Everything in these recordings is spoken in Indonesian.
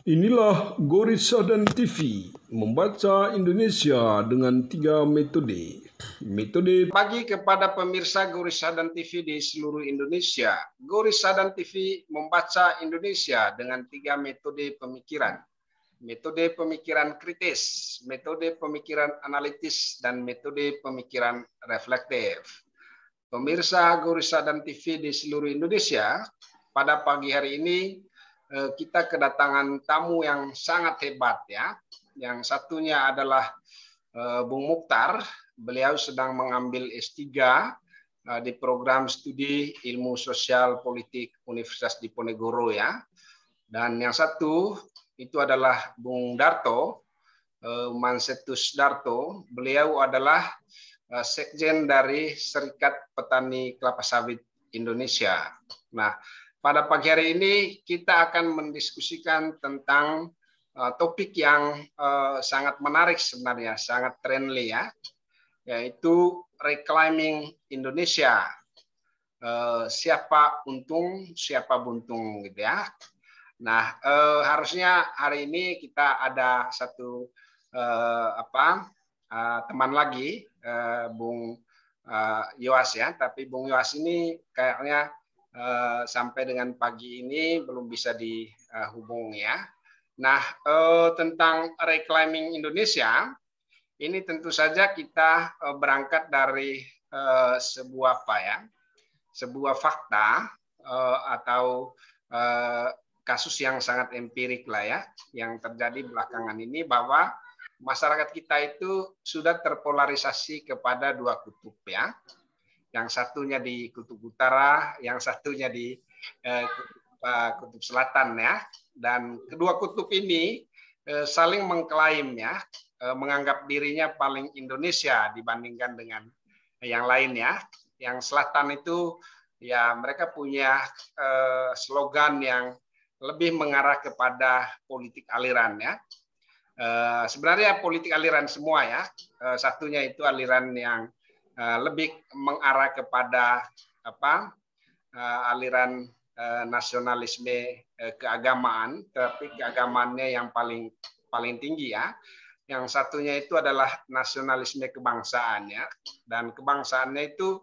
Inilah Gorissa dan TV, membaca Indonesia dengan 3 metode. Bagi kepada pemirsa Gorissa dan TV di seluruh Indonesia, Gorissa dan TV membaca Indonesia dengan 3 metode pemikiran. Metode pemikiran kritis, metode pemikiran analitis, dan metode pemikiran reflektif. Pemirsa Gorissa dan TV di seluruh Indonesia, pada pagi hari ini kita kedatangan tamu yang sangat hebat ya. Yang satunya adalah Bung Mukhtar. Beliau sedang mengambil S3 di program studi ilmu sosial politik Universitas Diponegoro ya. Dan yang satu itu adalah Bung Darto, Mansetus Darto. Beliau adalah sekjen dari Serikat Petani Kelapa Sawit Indonesia. Nah, pada pagi hari ini kita akan mendiskusikan tentang topik yang sangat menarik sebenarnya, sangat trendy ya, yaitu reclaiming Indonesia. Siapa untung, siapa buntung gitu ya. Nah, harusnya hari ini kita ada satu teman lagi, Bung Yowas ya, tapi Bung Yowas ini kayaknya sampai dengan pagi ini belum bisa dihubungi ya. Nah, tentang reclaiming Indonesia, ini tentu saja kita berangkat dari sebuah sebuah fakta atau kasus yang sangat empirik lah ya, yang terjadi belakangan ini, bahwa masyarakat kita itu sudah terpolarisasi kepada dua kutub ya. Yang satunya di kutub utara, yang satunya di kutub selatan ya. Dan kedua kutub ini saling mengklaim ya, menganggap dirinya paling Indonesia dibandingkan dengan yang lain ya. Yang selatan itu ya mereka punya slogan yang lebih mengarah kepada politik aliran ya. Sebenarnya politik aliran semua ya. Satunya itu aliran yang lebih mengarah kepada aliran nasionalisme keagamaan, tapi keagamaannya yang paling tinggi ya. Yang satunya itu adalah nasionalisme kebangsaan ya, dan kebangsaannya itu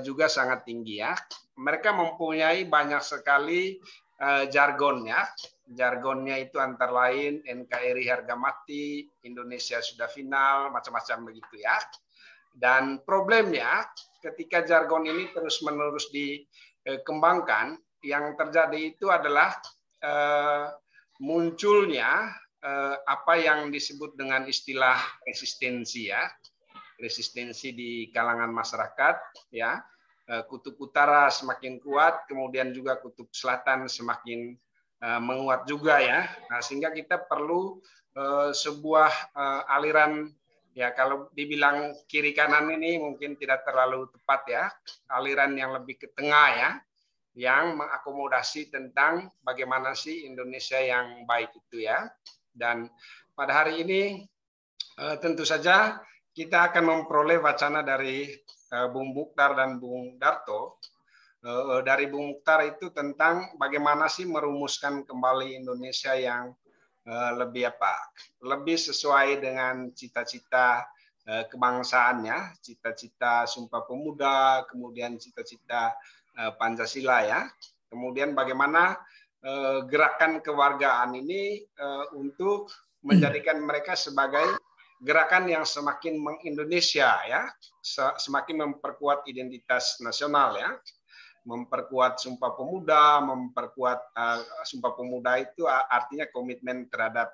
juga sangat tinggi ya. Mereka mempunyai banyak sekali jargonnya. Jargonnya itu antara lain NKRI harga mati, Indonesia sudah final, macam-macam begitu ya. Dan problemnya ketika jargon ini terus-menerus dikembangkan, yang terjadi itu adalah munculnya apa yang disebut dengan istilah resistensi ya. Resistensi di kalangan masyarakat ya. Kutub utara semakin kuat, kemudian juga kutub selatan semakin menguat juga ya. Nah, sehingga kita perlu sebuah aliran. Ya, kalau dibilang kiri kanan ini mungkin tidak terlalu tepat ya. Aliran yang lebih ke tengah ya, yang mengakomodasi tentang bagaimana sih Indonesia yang baik itu ya. Dan pada hari ini tentu saja kita akan memperoleh wacana dari Bung Mukhtar dan Bung Darto. Dari Bung Mukhtar itu tentang bagaimana sih merumuskan kembali Indonesia yang lebih sesuai dengan cita-cita kebangsaannya, cita-cita Sumpah Pemuda, kemudian cita-cita Pancasila ya. Kemudian bagaimana gerakan kewargaan ini untuk menjadikan mereka sebagai gerakan yang semakin mengindonesia ya, semakin memperkuat identitas nasional ya. Memperkuat Sumpah Pemuda, Sumpah Pemuda itu artinya komitmen terhadap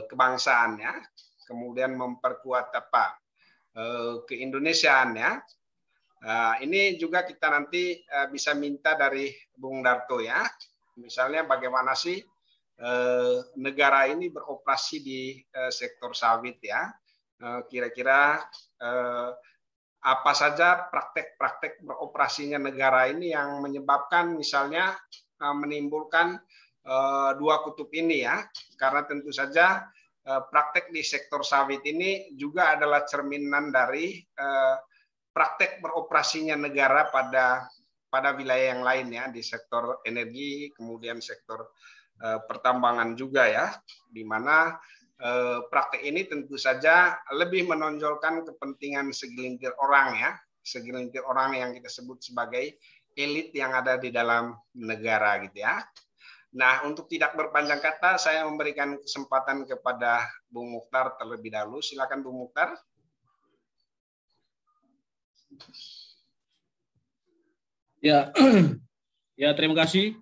kebangsaan ya. Kemudian memperkuat keindonesiaan ya. Ini juga kita nanti bisa minta dari Bung Darto ya. Misalnya bagaimana sih negara ini beroperasi di sektor sawit ya. Kira-kira apa saja praktek-praktek beroperasinya negara ini yang menyebabkan misalnya menimbulkan dua kutub ini ya. Karena tentu saja praktek di sektor sawit ini juga adalah cerminan dari praktek beroperasinya negara pada wilayah yang lain ya, di sektor energi, kemudian sektor pertambangan juga ya, di mana praktek ini tentu saja lebih menonjolkan kepentingan segelintir orang yang kita sebut sebagai elit yang ada di dalam negara gitu ya. Nah, untuk tidak berpanjang kata, saya memberikan kesempatan kepada Bung Mukhtar terlebih dahulu. Silakan Bung Mukhtar. Ya, ya terima kasih.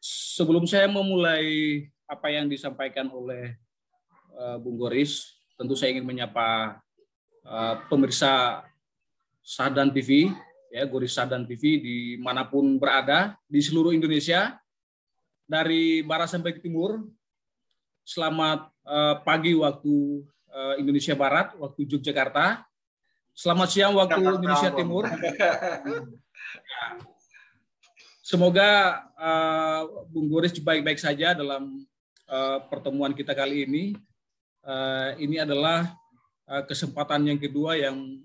Sebelum saya memulai apa yang disampaikan oleh Bung Goris, tentu saya ingin menyapa pemirsa Sadan TV, ya Goris Sadan TV dimanapun berada di seluruh Indonesia, dari barat sampai ke timur. Selamat pagi waktu Indonesia Barat, waktu Yogyakarta. Selamat siang waktu Indonesia Timur. Semoga Bung Goris baik-baik saja dalam pertemuan kita kali ini. Ini adalah kesempatan yang kedua yang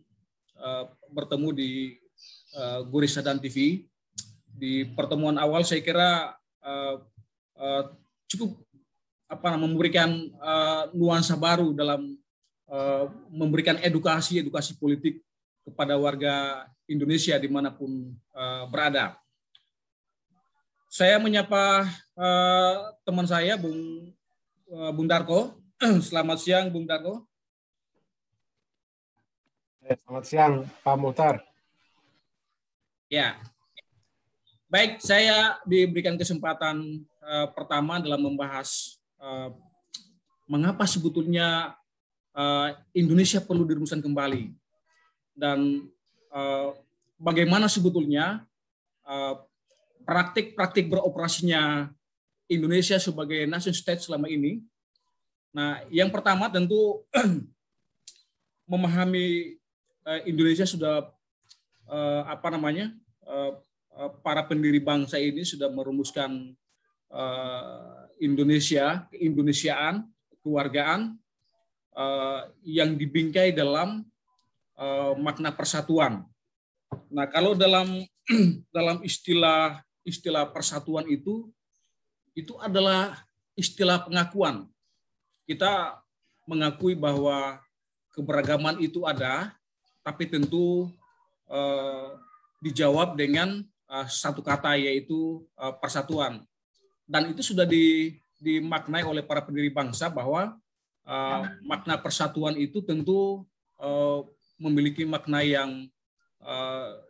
bertemu di Goris Sadan TV. Di pertemuan awal saya kira cukup memberikan nuansa baru dalam memberikan edukasi politik kepada warga Indonesia dimanapun berada. Saya menyapa teman saya Bung Darko. Selamat siang Bung Darko. Selamat siang Pak Mukhtar. Ya, baik, saya diberikan kesempatan pertama dalam membahas mengapa sebetulnya Indonesia perlu dirumuskan kembali dan bagaimana sebetulnya praktik beroperasinya Indonesia sebagai nation state selama ini. Nah, yang pertama tentu memahami Indonesia sudah para pendiri bangsa ini sudah merumuskan Indonesia, keindonesiaan, kewargaan yang dibingkai dalam makna persatuan. Nah, kalau dalam istilah persatuan itu adalah istilah pengakuan. Kita mengakui bahwa keberagaman itu ada, tapi tentu dijawab dengan satu kata, yaitu persatuan. Dan itu sudah dimaknai oleh para pendiri bangsa bahwa makna persatuan itu tentu memiliki makna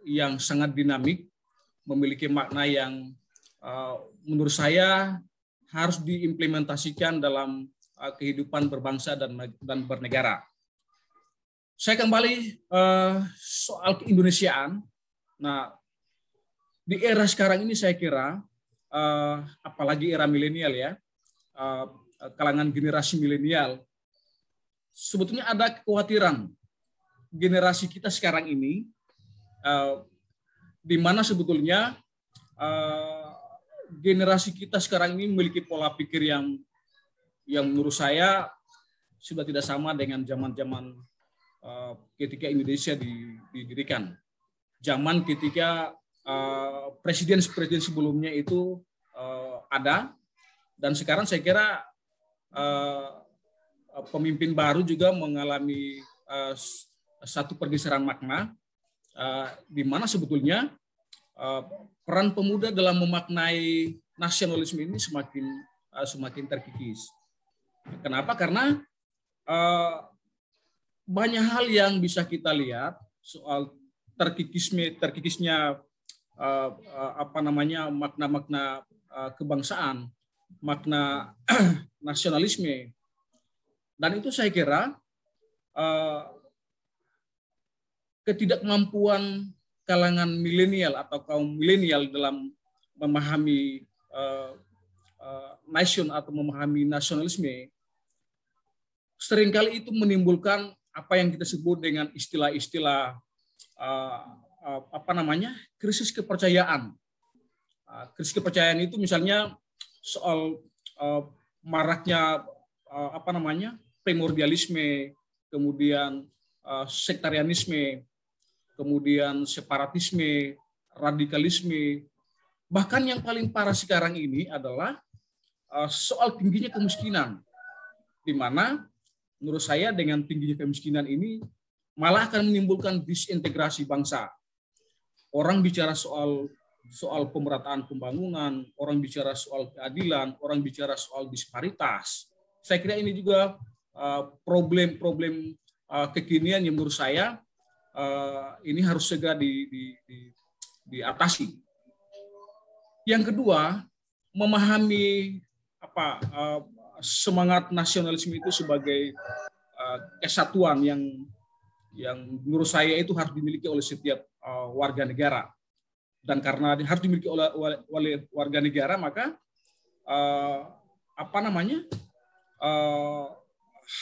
yang sangat dinamik, memiliki makna yang menurut saya harus diimplementasikan dalam kehidupan berbangsa dan bernegara. Saya kembali soal keindonesiaan. Nah, di era sekarang ini saya kira, apalagi era milenial ya, kalangan generasi milenial, sebetulnya ada kekhawatiran generasi kita sekarang ini, di mana sebetulnya generasi kita sekarang ini memiliki pola pikir yang menurut saya sudah tidak sama dengan zaman-zaman ketika Indonesia didirikan. Zaman ketika presiden sebelumnya itu ada, dan sekarang saya kira pemimpin baru juga mengalami satu pergeseran makna, di mana sebetulnya peran pemuda dalam memaknai nasionalisme ini semakin terkikis. Kenapa? Karena banyak hal yang bisa kita lihat soal terkikisnya makna-makna kebangsaan, makna nasionalisme, dan itu saya kira ketidakmampuan kalangan milenial atau kaum milenial dalam memahami nation atau memahami nasionalisme seringkali itu menimbulkan apa yang kita sebut dengan istilah-istilah krisis kepercayaan. Krisis kepercayaan itu misalnya soal maraknya primordialisme, kemudian sektarianisme, kemudian separatisme, radikalisme, Bahkan yang paling parah sekarang ini adalah soal tingginya kemiskinan, di mana menurut saya dengan tingginya kemiskinan ini malah akan menimbulkan disintegrasi bangsa. Orang bicara soal pemerataan pembangunan, orang bicara soal keadilan, orang bicara soal disparitas. Saya kira ini juga problem-problem kekinian yang menurut saya ini harus segera diatasi. Yang kedua, memahami semangat nasionalisme itu sebagai kesatuan yang menurut saya itu harus dimiliki oleh setiap warga negara. Dan karena harus dimiliki oleh warga negara, maka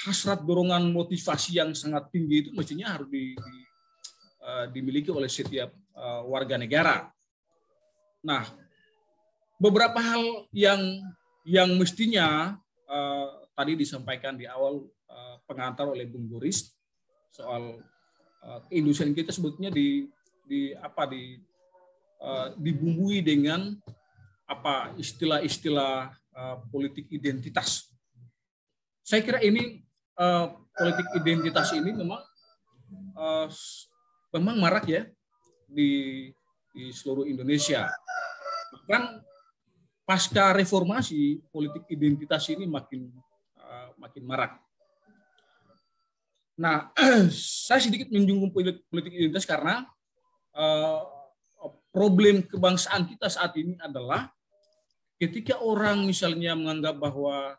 hasrat dorongan motivasi yang sangat tinggi itu mestinya harus dimiliki oleh setiap warga negara. Nah, beberapa hal yang mestinya tadi disampaikan di awal pengantar oleh Bung Boris soal keindustrian kita sebetulnya dibumbui dengan istilah-istilah politik identitas. Saya kira ini politik identitas ini memang marak ya di seluruh Indonesia. Bahkan pasca reformasi politik identitas ini makin marak. Nah, saya sedikit menyinggung politik identitas karena problem kebangsaan kita saat ini adalah ketika orang misalnya menganggap bahwa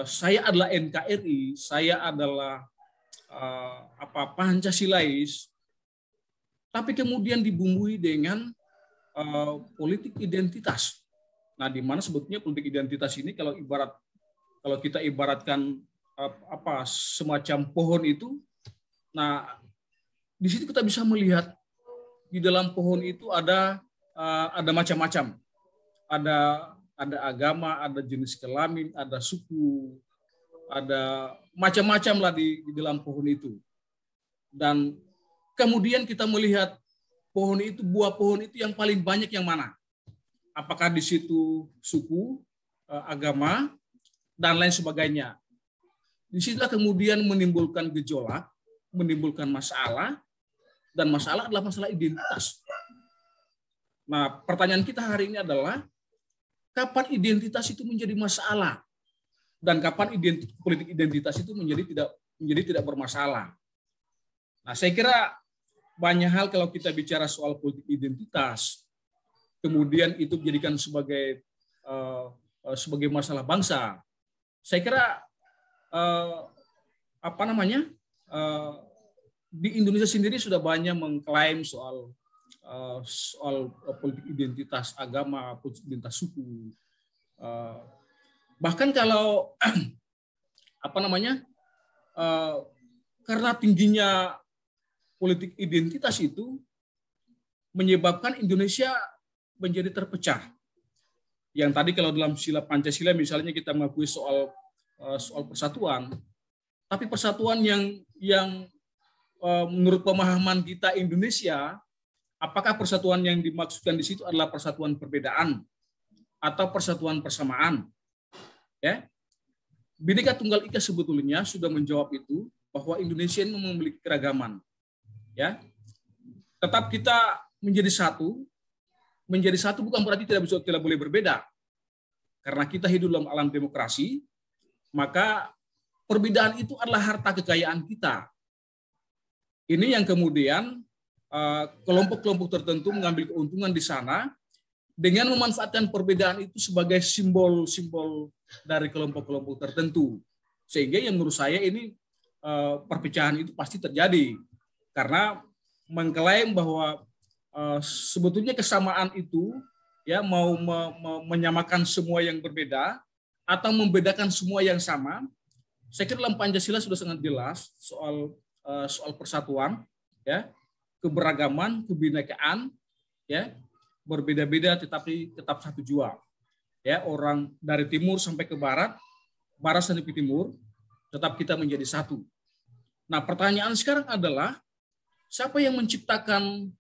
saya adalah NKRI, saya adalah Pancasilais, tapi kemudian dibumbui dengan politik identitas. Nah, di mana sebetulnya politik identitas ini kalau kita ibaratkan semacam pohon itu, nah di situ kita bisa melihat di dalam pohon itu ada macam-macam, ada agama, ada jenis kelamin, ada suku, ada macam-macam lah di dalam pohon itu. Dan kemudian kita melihat buah pohon itu yang paling banyak yang mana? Apakah di situ suku, agama, dan lain sebagainya. Disitulah kemudian menimbulkan gejolak, menimbulkan masalah, dan masalah adalah masalah identitas. Nah, pertanyaan kita hari ini adalah, kapan identitas itu menjadi masalah? Dan kapan politik identitas itu menjadi tidak bermasalah? Nah, saya kira banyak hal kalau kita bicara soal politik identitas, kemudian itu dijadikan sebagai masalah bangsa. Saya kira di Indonesia sendiri sudah banyak mengklaim soal politik identitas agama, politik identitas suku. Bahkan kalau karena tingginya politik identitas itu menyebabkan Indonesia menjadi terpecah. Yang tadi kalau dalam sila Pancasila misalnya kita mengakui soal persatuan, tapi persatuan yang menurut pemahaman kita Indonesia, apakah persatuan yang dimaksudkan di situ adalah persatuan perbedaan atau persatuan persamaan? Ya, Bhinneka Tunggal Ika sebetulnya sudah menjawab itu, bahwa Indonesia ini memiliki keragaman. Ya, tetap kita menjadi satu. Menjadi satu bukan berarti tidak boleh berbeda. Karena kita hidup dalam alam demokrasi, maka perbedaan itu adalah harta kekayaan kita. Ini yang kemudian kelompok-kelompok tertentu mengambil keuntungan di sana dengan memanfaatkan perbedaan itu sebagai simbol-simbol dari kelompok-kelompok tertentu. Sehingga yang menurut saya ini perpecahan itu pasti terjadi. Karena mengklaim bahwa sebetulnya kesamaan itu ya mau menyamakan semua yang berbeda atau membedakan semua yang sama. Saya kira dalam Pancasila sudah sangat jelas soal persatuan, ya, keberagaman, kebinekaan, ya, berbeda-beda tetapi tetap satu jua. Ya, orang dari timur sampai ke barat sampai ke timur, tetap kita menjadi satu. Nah, pertanyaan sekarang adalah siapa yang menciptakan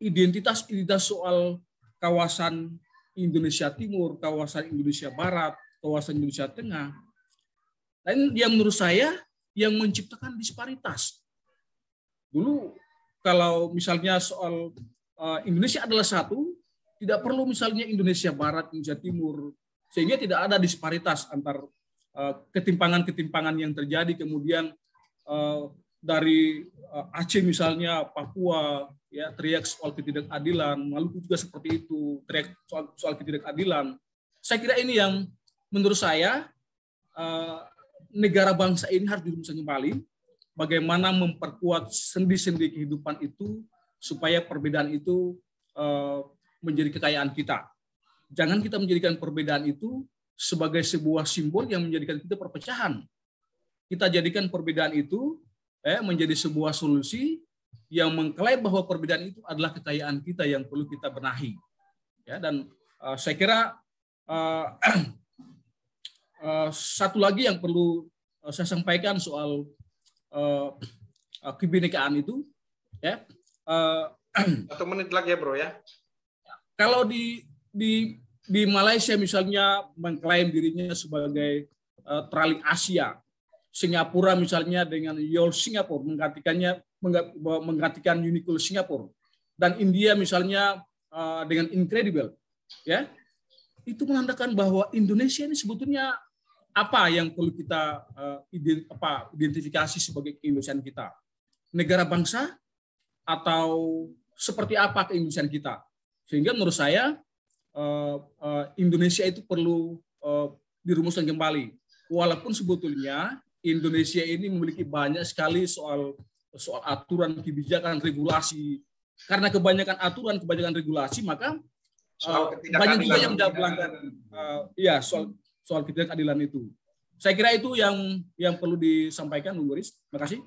identitas soal kawasan Indonesia Timur, kawasan Indonesia Barat, kawasan Indonesia Tengah. Dan yang menurut saya yang menciptakan disparitas. Dulu kalau misalnya soal Indonesia adalah satu, tidak perlu misalnya Indonesia Barat, Indonesia Timur, sehingga tidak ada disparitas antar ketimpangan-ketimpangan yang terjadi. Kemudian dari Aceh misalnya, Papua, ya teriak soal ketidakadilan, Maluku juga seperti itu, teriak soal ketidakadilan. Saya kira ini yang menurut saya negara bangsa ini harus dirumuskan kembali, bagaimana memperkuat sendi-sendi kehidupan itu supaya perbedaan itu menjadi kekayaan kita. Jangan kita menjadikan perbedaan itu sebagai sebuah simbol yang menjadikan kita perpecahan. Kita jadikan perbedaan itu menjadi sebuah solusi yang mengklaim bahwa perbedaan itu adalah kekayaan kita yang perlu kita benahi. Ya, dan saya kira satu lagi yang perlu saya sampaikan soal kebinekaan itu, ya. 1 menit lagi ya bro ya. Kalau di Malaysia misalnya mengklaim dirinya sebagai Traling Asia, Singapura misalnya dengan YOL Singapura menggantikan Uniqlo Singapura, dan India misalnya dengan Incredible, ya, itu menandakan bahwa Indonesia ini sebetulnya apa yang perlu kita identifikasi sebagai keindonesiaan kita, negara bangsa atau seperti apa keindonesiaan kita. Sehingga menurut saya Indonesia itu perlu dirumuskan kembali. Walaupun sebetulnya Indonesia ini memiliki banyak sekali soal aturan, kebijakan, regulasi. Karena kebanyakan aturan, kebanyakan regulasi, maka banyak juga yang melanggar soal ketidakadilan itu. Saya kira itu yang perlu disampaikan, Bung Boris. Terima kasih.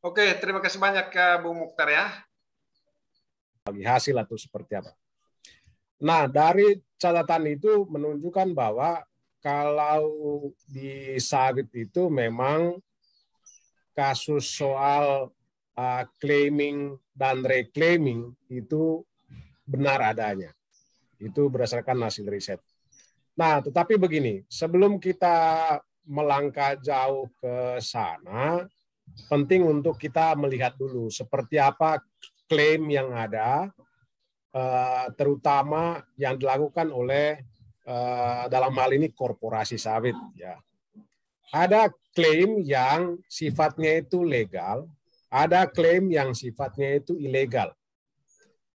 Oke, terima kasih banyak Bung Mukhtar ya. Hasil atau seperti apa. Nah, dari catatan itu menunjukkan bahwa kalau di sawit itu memang kasus soal claiming dan reclaiming itu benar adanya. Itu berdasarkan hasil riset. Nah, tetapi begini, sebelum kita melangkah jauh ke sana, penting untuk kita melihat dulu seperti apa klaim yang ada, terutama yang dilakukan oleh dalam hal ini korporasi sawit. Ya. Ada klaim yang sifatnya itu legal, ada klaim yang sifatnya itu ilegal.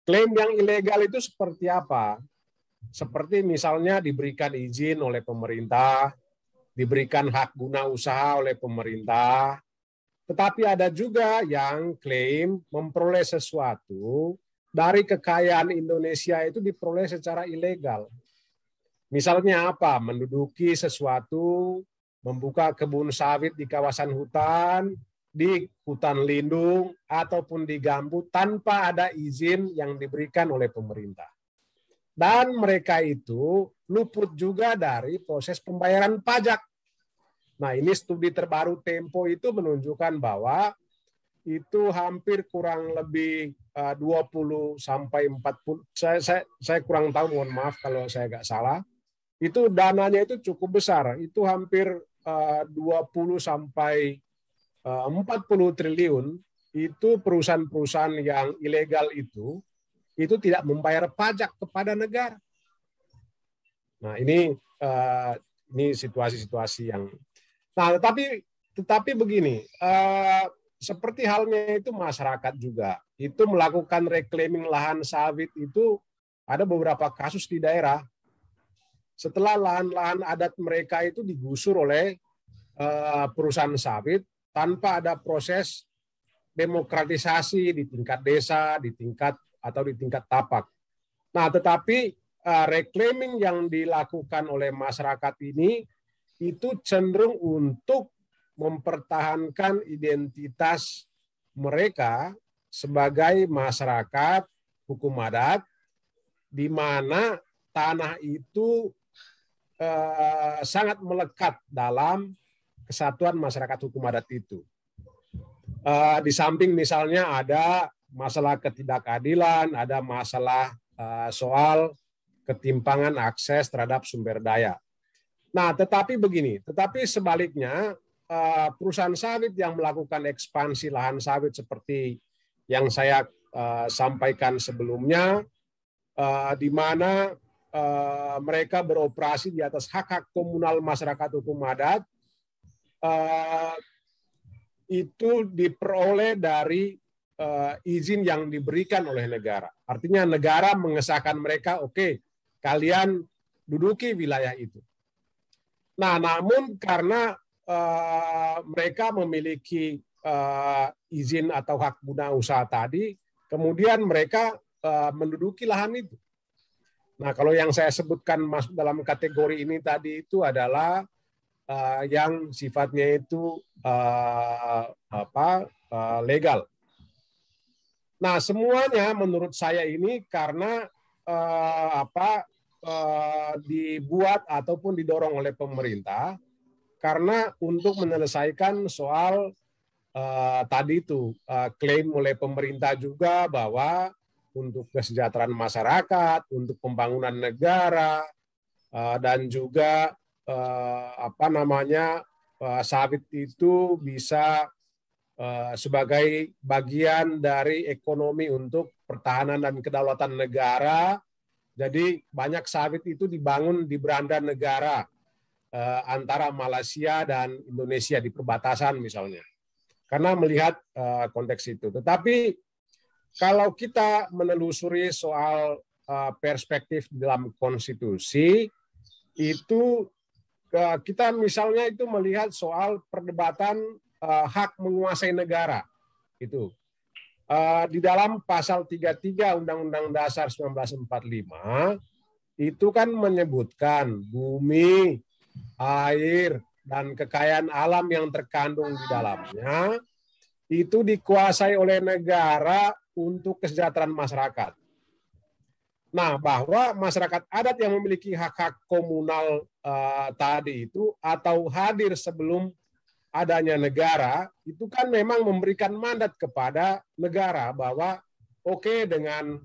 Klaim yang ilegal itu seperti apa? Seperti misalnya diberikan izin oleh pemerintah, diberikan hak guna usaha oleh pemerintah, tetapi ada juga yang klaim memperoleh sesuatu dari kekayaan Indonesia itu diperoleh secara ilegal. Misalnya apa? Menduduki sesuatu, membuka kebun sawit di kawasan hutan, di hutan lindung, ataupun di gambut tanpa ada izin yang diberikan oleh pemerintah. Dan mereka itu luput juga dari proses pembayaran pajak. Nah, ini studi terbaru Tempo itu menunjukkan bahwa itu hampir kurang lebih 20 sampai 40, saya kurang tahu, mohon maaf kalau saya nggak salah, itu dananya itu cukup besar, itu hampir 20 sampai 40 triliun, itu perusahaan-perusahaan yang ilegal itu tidak membayar pajak kepada negara. Nah, ini situasi-situasi yang, nah tetapi begini, seperti halnya itu masyarakat juga itu melakukan reclaiming lahan sawit itu ada beberapa kasus di daerah. Setelah lahan-lahan adat mereka itu digusur oleh perusahaan sawit tanpa ada proses demokratisasi di tingkat desa, di tingkat tapak. Nah, tetapi reclaiming yang dilakukan oleh masyarakat ini itu cenderung untuk mempertahankan identitas mereka sebagai masyarakat hukum adat, di mana tanah itu sangat melekat dalam kesatuan masyarakat hukum adat itu. Di samping misalnya ada masalah ketidakadilan, ada masalah soal ketimpangan akses terhadap sumber daya. Nah, tetapi begini, tetapi sebaliknya perusahaan sawit yang melakukan ekspansi lahan sawit seperti yang saya sampaikan sebelumnya, di mana mereka beroperasi di atas hak-hak komunal masyarakat hukum adat, itu diperoleh dari izin yang diberikan oleh negara. Artinya negara mengesahkan mereka, oke, kalian duduki wilayah itu. Nah, namun karena mereka memiliki izin atau hak guna usaha tadi, kemudian mereka menduduki lahan itu. Nah, kalau yang saya sebutkan masuk dalam kategori ini tadi itu adalah yang sifatnya itu legal. Nah, semuanya menurut saya ini karena dibuat ataupun didorong oleh pemerintah karena untuk menyelesaikan soal tadi itu klaim oleh pemerintah juga bahwa untuk kesejahteraan masyarakat, untuk pembangunan negara, dan juga sawit itu bisa sebagai bagian dari ekonomi untuk pertahanan dan kedaulatan negara. Jadi banyak sawit itu dibangun di beranda negara antara Malaysia dan Indonesia di perbatasan misalnya. Karena melihat konteks itu. Tetapi kalau kita menelusuri soal perspektif dalam konstitusi, itu kita misalnya itu melihat soal perdebatan hak menguasai negara. Itu. Di dalam pasal 33 Undang-Undang Dasar 1945, itu kan menyebutkan bumi, air, dan kekayaan alam yang terkandung di dalamnya itu dikuasai oleh negara untuk kesejahteraan masyarakat. Nah, bahwa masyarakat adat yang memiliki hak-hak komunal tadi itu atau hadir sebelum adanya negara, itu kan memang memberikan mandat kepada negara bahwa oke, dengan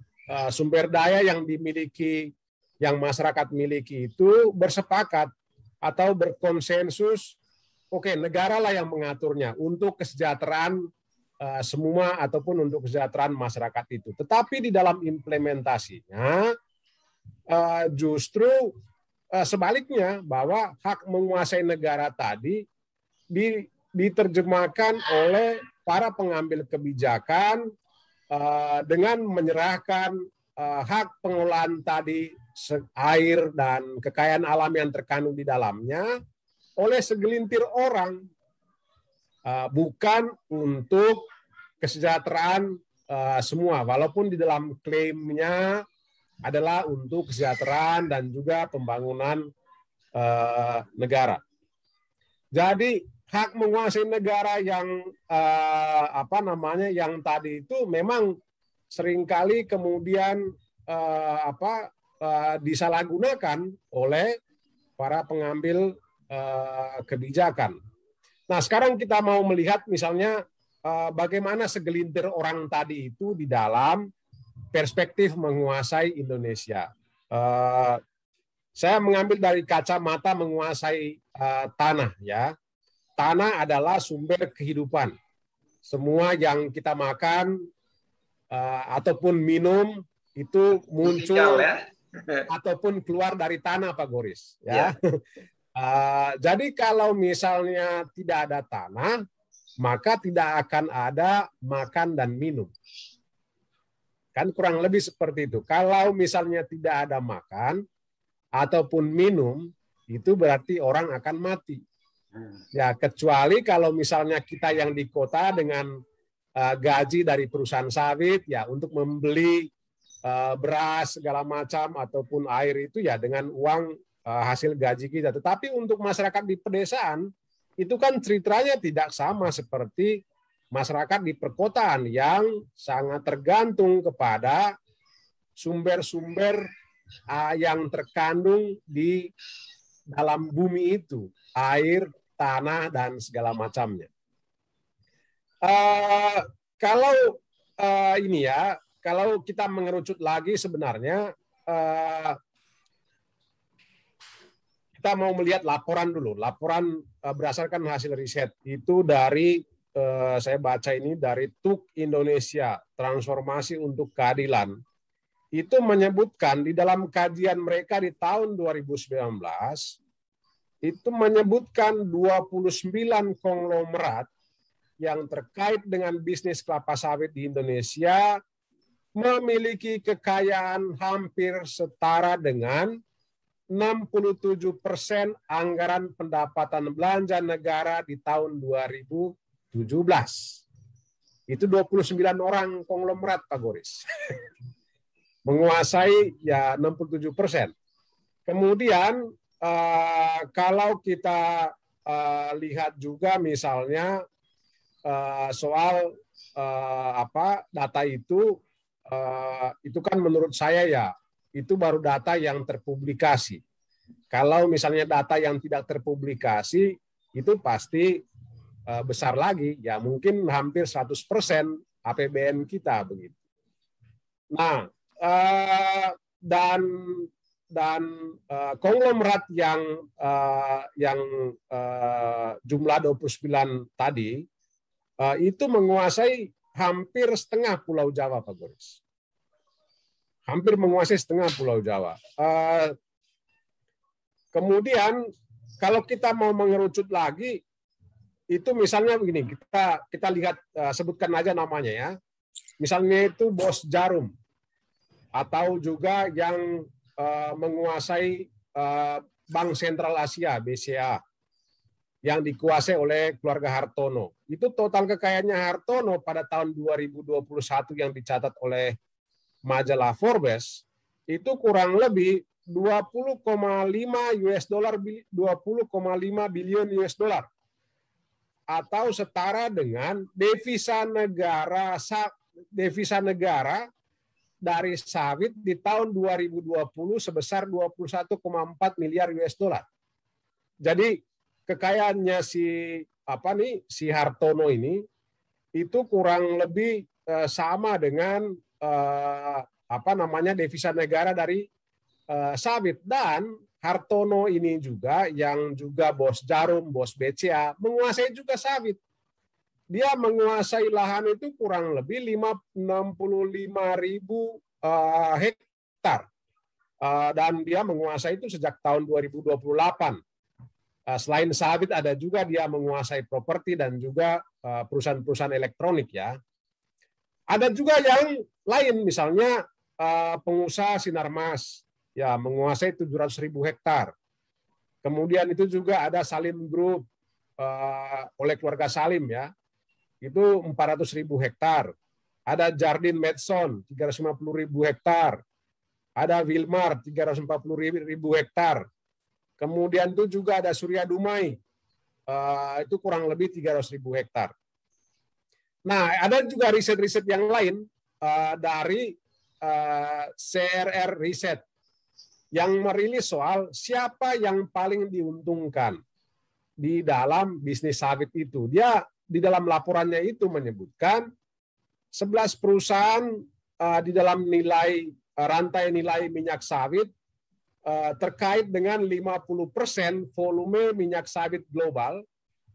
sumber daya yang dimiliki, yang masyarakat miliki itu bersepakat atau berkonsensus, oke, negara lah yang mengaturnya untuk kesejahteraan semua ataupun untuk kesejahteraan masyarakat itu. Tetapi di dalam implementasinya justru sebaliknya, bahwa hak menguasai negara tadi diterjemahkan oleh para pengambil kebijakan dengan menyerahkan hak pengelolaan tadi air dan kekayaan alam yang terkandung di dalamnya oleh segelintir orang, bukan untuk kesejahteraan semua, walaupun di dalam klaimnya adalah untuk kesejahteraan dan juga pembangunan negara. Jadi hak menguasai negara yang yang tadi itu memang seringkali kemudian disalahgunakan oleh para pengambil kebijakan. Nah, sekarang kita mau melihat misalnya bagaimana segelintir orang tadi itu di dalam perspektif menguasai Indonesia. Saya mengambil dari kacamata menguasai tanah, ya. Tanah adalah sumber kehidupan. Semua yang kita makan ataupun minum itu muncul ataupun keluar dari tanah, Pak Goris. Ya. Jadi kalau misalnya tidak ada tanah, maka tidak akan ada makan dan minum. Kan kurang lebih seperti itu. Kalau misalnya tidak ada makan ataupun minum, itu berarti orang akan mati. Ya, kecuali kalau misalnya kita yang di kota dengan gaji dari perusahaan sawit, ya untuk membeli beras segala macam ataupun air itu ya dengan uang hasil gaji kita. Tetapi untuk masyarakat di pedesaan itu kan ceritanya tidak sama seperti masyarakat di perkotaan yang sangat tergantung kepada sumber-sumber yang terkandung di dalam bumi itu, air, tanah, dan segala macamnya. Kalau ini ya, kalau kita mengerucut lagi sebenarnya kita mau melihat laporan dulu. Laporan berdasarkan hasil riset itu dari saya baca ini dari TUK Indonesia, Transformasi untuk Keadilan. Itu menyebutkan di dalam kajian mereka di tahun 2019 itu menyebutkan 29 konglomerat yang terkait dengan bisnis kelapa sawit di Indonesia memiliki kekayaan hampir setara dengan 67% anggaran pendapatan belanja negara di tahun 2017. Itu 29 orang konglomerat, Pak Goris. Menguasai ya 67%. Kemudian kalau kita lihat juga misalnya soal data itu kan menurut saya ya itu baru data yang terpublikasi. Kalau misalnya data yang tidak terpublikasi itu pasti besar lagi, ya mungkin hampir 100% APBN kita begitu. Nah, dan konglomerat yang jumlah 29 tadi itu menguasai hampir setengah Pulau Jawa, Pak Goris. Hampir menguasai setengah Pulau Jawa. Kemudian kalau kita mau mengerucut lagi, itu misalnya begini, kita lihat, sebutkan aja namanya ya. Misalnya itu Bos Jarum, atau juga yang menguasai Bank Sentral Asia, BCA, yang dikuasai oleh keluarga Hartono. Itu total kekayaannya Hartono pada tahun 2021 yang dicatat oleh majalah Forbes, itu kurang lebih 20,5 bilion US dollar, atau setara dengan devisa negara dari sawit di tahun 2020 sebesar 21,4 miliar US dollar. Jadi kekayaannya si Hartono ini itu kurang lebih sama dengan devisa negara dari sawit. Dan Hartono ini juga yang juga Bos Jarum, Bos BCA menguasai juga sawit. Dia menguasai lahan itu kurang lebih 65.000 hektar. Dan dia menguasai itu sejak tahun 2028. Selain sawit ada juga dia menguasai properti dan juga perusahaan-perusahaan elektronik ya. Ada juga yang lain, misalnya pengusaha Sinarmas ya menguasai 700.000 hektar. Kemudian itu juga ada Salim Group oleh keluarga Salim ya. Itu 400.000 hektar. Ada Jardin Medson 350.000 hektar. Ada Wilmar 340.000 hektar. Kemudian itu juga ada Surya Dumai, itu kurang lebih 300.000 hektar. Nah, ada juga riset-riset yang lain dari CRR Riset yang merilis soal siapa yang paling diuntungkan di dalam bisnis sawit itu. Dia di dalam laporannya itu menyebutkan 11 perusahaan di dalam rantai nilai minyak sawit terkait dengan 50% volume minyak sawit global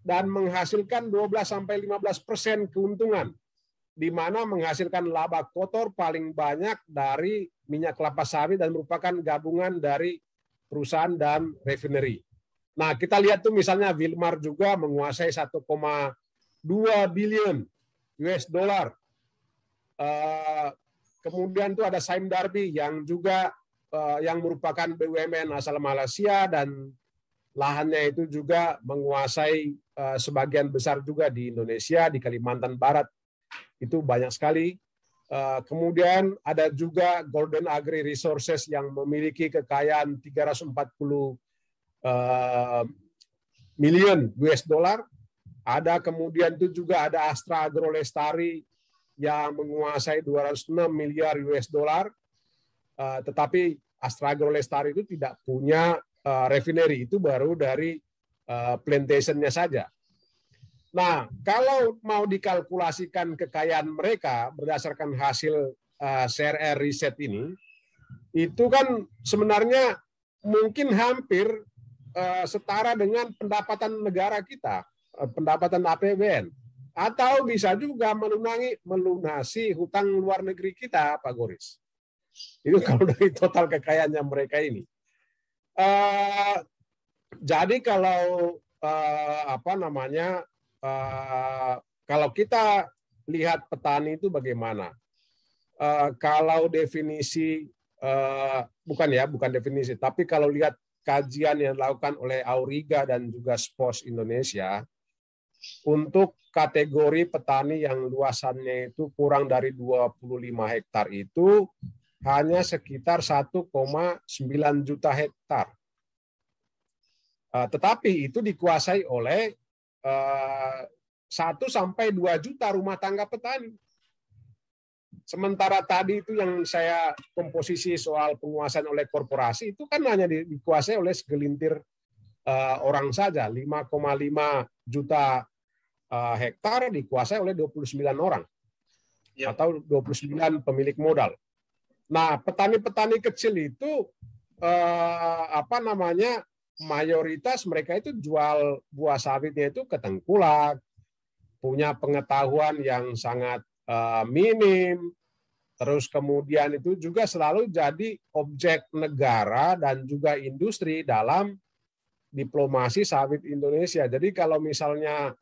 dan menghasilkan 12-15% keuntungan, di mana menghasilkan laba kotor paling banyak dari minyak kelapa sawit dan merupakan gabungan dari perusahaan dan refinery. Nah, kita lihat tuh misalnya Wilmar juga menguasai 1,2 billion US dollar. Kemudian tuh ada Sime Darby yang juga yang merupakan BUMN asal Malaysia dan lahannya itu juga menguasai sebagian besar juga di Indonesia, di Kalimantan Barat. Itu banyak sekali. Kemudian ada juga Golden Agri Resources yang memiliki kekayaan 340 million US dollar. Ada kemudian itu juga ada Astra Agro Lestari yang menguasai 206 miliar US dollar. Tetapi Astra Agro Lestari itu tidak punya refinery, itu baru dari plantation-nya saja. Nah, kalau mau dikalkulasikan kekayaan mereka berdasarkan hasil CRR riset ini, itu kan sebenarnya mungkin hampir setara dengan pendapatan negara kita, pendapatan APBN. Atau bisa juga melunasi hutang luar negeri kita, Pak Goris. Itu kalau dari total kekayaannya mereka ini. Jadi kalau kalau kita lihat petani itu bagaimana? Kalau definisi bukan definisi, tapi kalau lihat kajian yang dilakukan oleh Auriga dan juga SPOS Indonesia untuk kategori petani yang luasannya itu kurang dari 25 hektar itu hanya sekitar 1,9 juta hektar. Tetapi itu dikuasai oleh 1 sampai 2 juta rumah tangga petani. Sementara tadi itu yang saya komposisi soal penguasaan oleh korporasi itu kan hanya dikuasai oleh segelintir orang saja. 5,5 juta hektar dikuasai oleh 29 orang atau 29 pemilik modal. Nah, petani-petani kecil itu mayoritas mereka itu jual buah sawitnya itu ke tengkulak, punya pengetahuan yang sangat minim, terus kemudian itu juga selalu jadi objek negara dan juga industri dalam diplomasi sawit Indonesia. Jadi kalau misalnya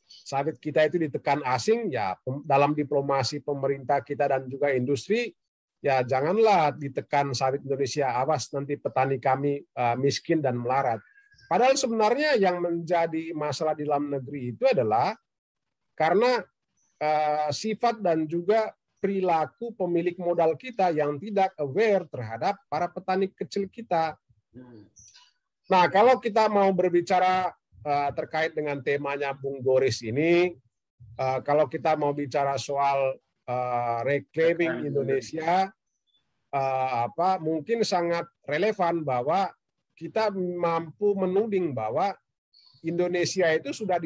sawit kita itu ditekan asing, ya dalam diplomasi pemerintah kita dan juga industri, ya janganlah ditekan sawit Indonesia, awas nanti petani kami miskin dan melarat. Padahal sebenarnya yang menjadi masalah di dalam negeri itu adalah karena sifat dan juga perilaku pemilik modal kita yang tidak aware terhadap para petani kecil kita. Nah, kalau kita mau berbicara terkait dengan temanya Bung Goris ini, kalau kita mau bicara soal reclaiming Indonesia, mungkin sangat relevan bahwa kita mampu menuding bahwa Indonesia itu sudah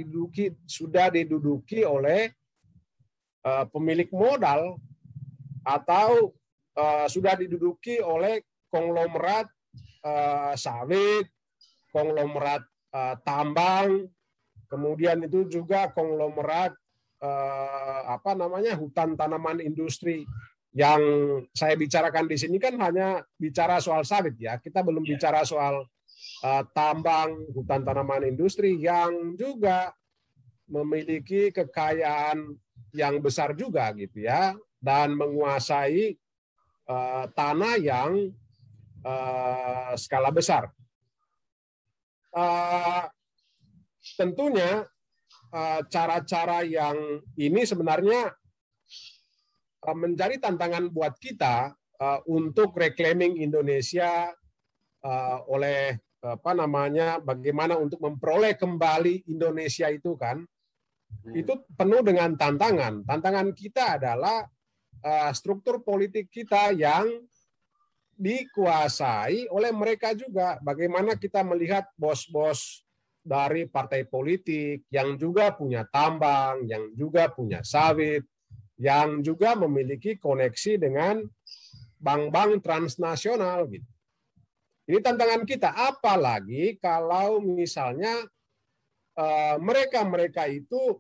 diduduki oleh pemilik modal atau sudah diduduki oleh konglomerat sawit, konglomerat tambang, kemudian itu juga konglomerat hutan tanaman industri. Yang saya bicarakan di sini kan hanya bicara soal sawit ya, kita belum bicara soal tambang, hutan tanaman industri yang juga memiliki kekayaan yang besar juga gitu ya, dan menguasai tanah yang skala besar. Tentunya cara-cara yang ini sebenarnya menjadi tantangan buat kita untuk reclaiming Indonesia oleh bagaimana untuk memperoleh kembali Indonesia itu kan. Itu penuh dengan tantangan. Tantangan kita adalah struktur politik kita yang dikuasai oleh mereka juga. Bagaimana kita melihat bos-bos dari partai politik yang juga punya tambang, yang juga punya sawit, yang juga memiliki koneksi dengan bank-bank transnasional gitu. Ini tantangan kita. Apalagi kalau misalnya mereka itu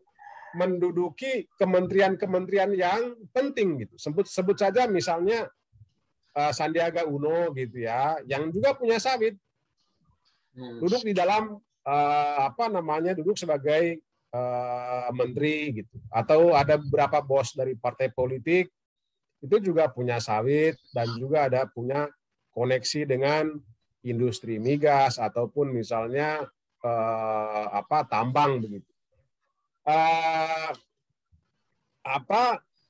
menduduki kementerian-kementerian yang penting gitu. Sebut saja misalnya Sandiaga Uno gitu ya, yang juga punya sawit, duduk di dalam duduk sebagai menteri gitu. Atau ada beberapa bos dari partai politik itu juga punya sawit dan juga ada punya koneksi dengan industri migas ataupun misalnya tambang begitu.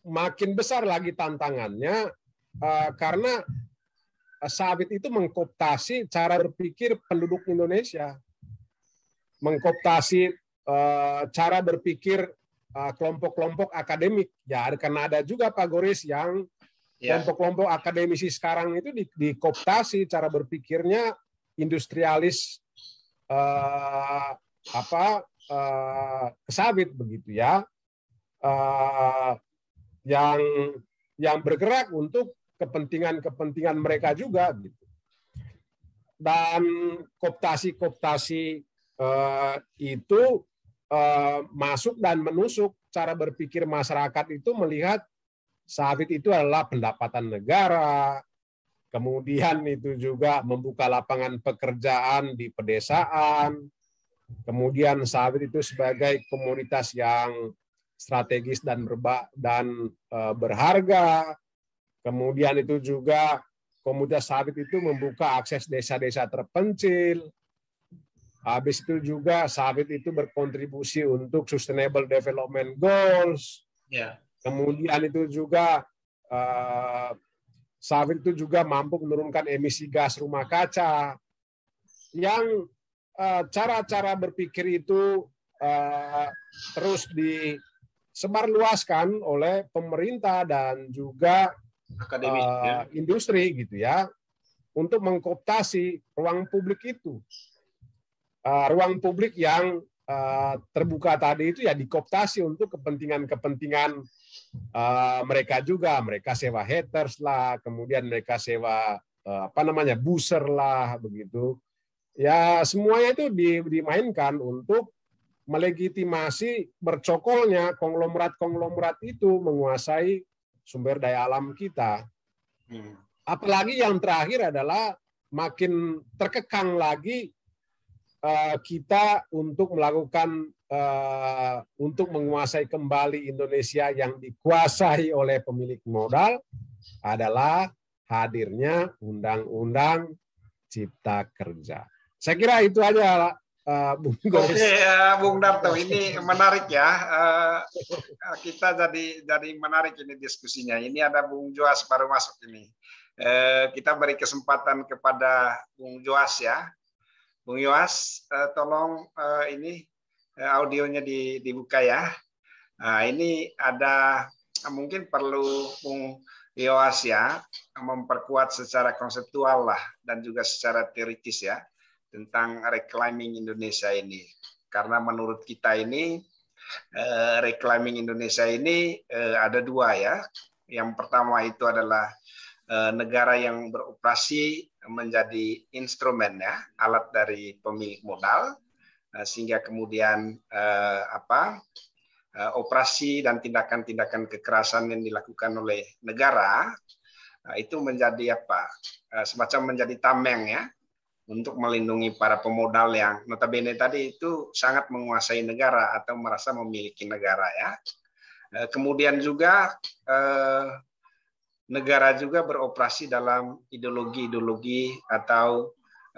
Makin besar lagi tantangannya karena sawit itu mengkooptasi cara berpikir penduduk Indonesia, mengkooptasi cara berpikir kelompok-kelompok akademik. Ya, karena ada juga Pak Goris yang kelompok-kelompok akademisi sekarang itu dikooptasi cara berpikirnya industrialis sawit begitu ya, yang bergerak untuk kepentingan mereka juga gitu. Dan kooptasi itu masuk dan menusuk cara berpikir masyarakat itu, melihat sawit itu adalah pendapatan negara, kemudian itu juga membuka lapangan pekerjaan di pedesaan, kemudian sawit itu sebagai komoditas yang strategis dan berharga, kemudian itu juga komoditas sawit itu membuka akses desa-desa terpencil. Habis itu juga sawit itu berkontribusi untuk Sustainable Development Goals. Ya. Kemudian itu juga sawit itu juga mampu menurunkan emisi gas rumah kaca. Yang cara-cara berpikir itu terus disebarluaskan oleh pemerintah dan juga industri gitu ya, untuk mengkooptasi ruang publik itu. Ruang publik yang terbuka tadi itu ya dikooptasi untuk kepentingan-kepentingan mereka juga. Mereka sewa haters lah, kemudian mereka sewa booster lah begitu. Ya semuanya itu dimainkan untuk melegitimasi bercokolnya konglomerat-konglomerat itu menguasai sumber daya alam kita. Apalagi yang terakhir adalah makin terkekang lagi kita untuk melakukan untuk menguasai kembali Indonesia yang dikuasai oleh pemilik modal adalah hadirnya Undang-Undang Cipta Kerja. Saya kira itu aja, Bung Goris. Oke, Bung Darto, ini menarik ya. Kita jadi menarik ini diskusinya. Ini ada Bung Joas baru masuk ini. Kita beri kesempatan kepada Bung Joas ya. Bung Joas, tolong ini audionya dibuka ya. Nah, ini ada mungkin perlu Bung Joas ya memperkuat secara konseptual lah dan juga secara teoritis ya tentang reclaiming Indonesia ini. Karena menurut kita ini reclaiming Indonesia ini ada dua ya. Yang pertama itu adalah negara yang beroperasi menjadi instrumen ya, alat dari pemilik modal, sehingga kemudian operasi dan tindakan-tindakan kekerasan yang dilakukan oleh negara itu menjadi semacam menjadi tameng ya, untuk melindungi para pemodal yang notabene tadi itu sangat menguasai negara atau merasa memiliki negara ya. Kemudian juga negara juga beroperasi dalam ideologi-ideologi atau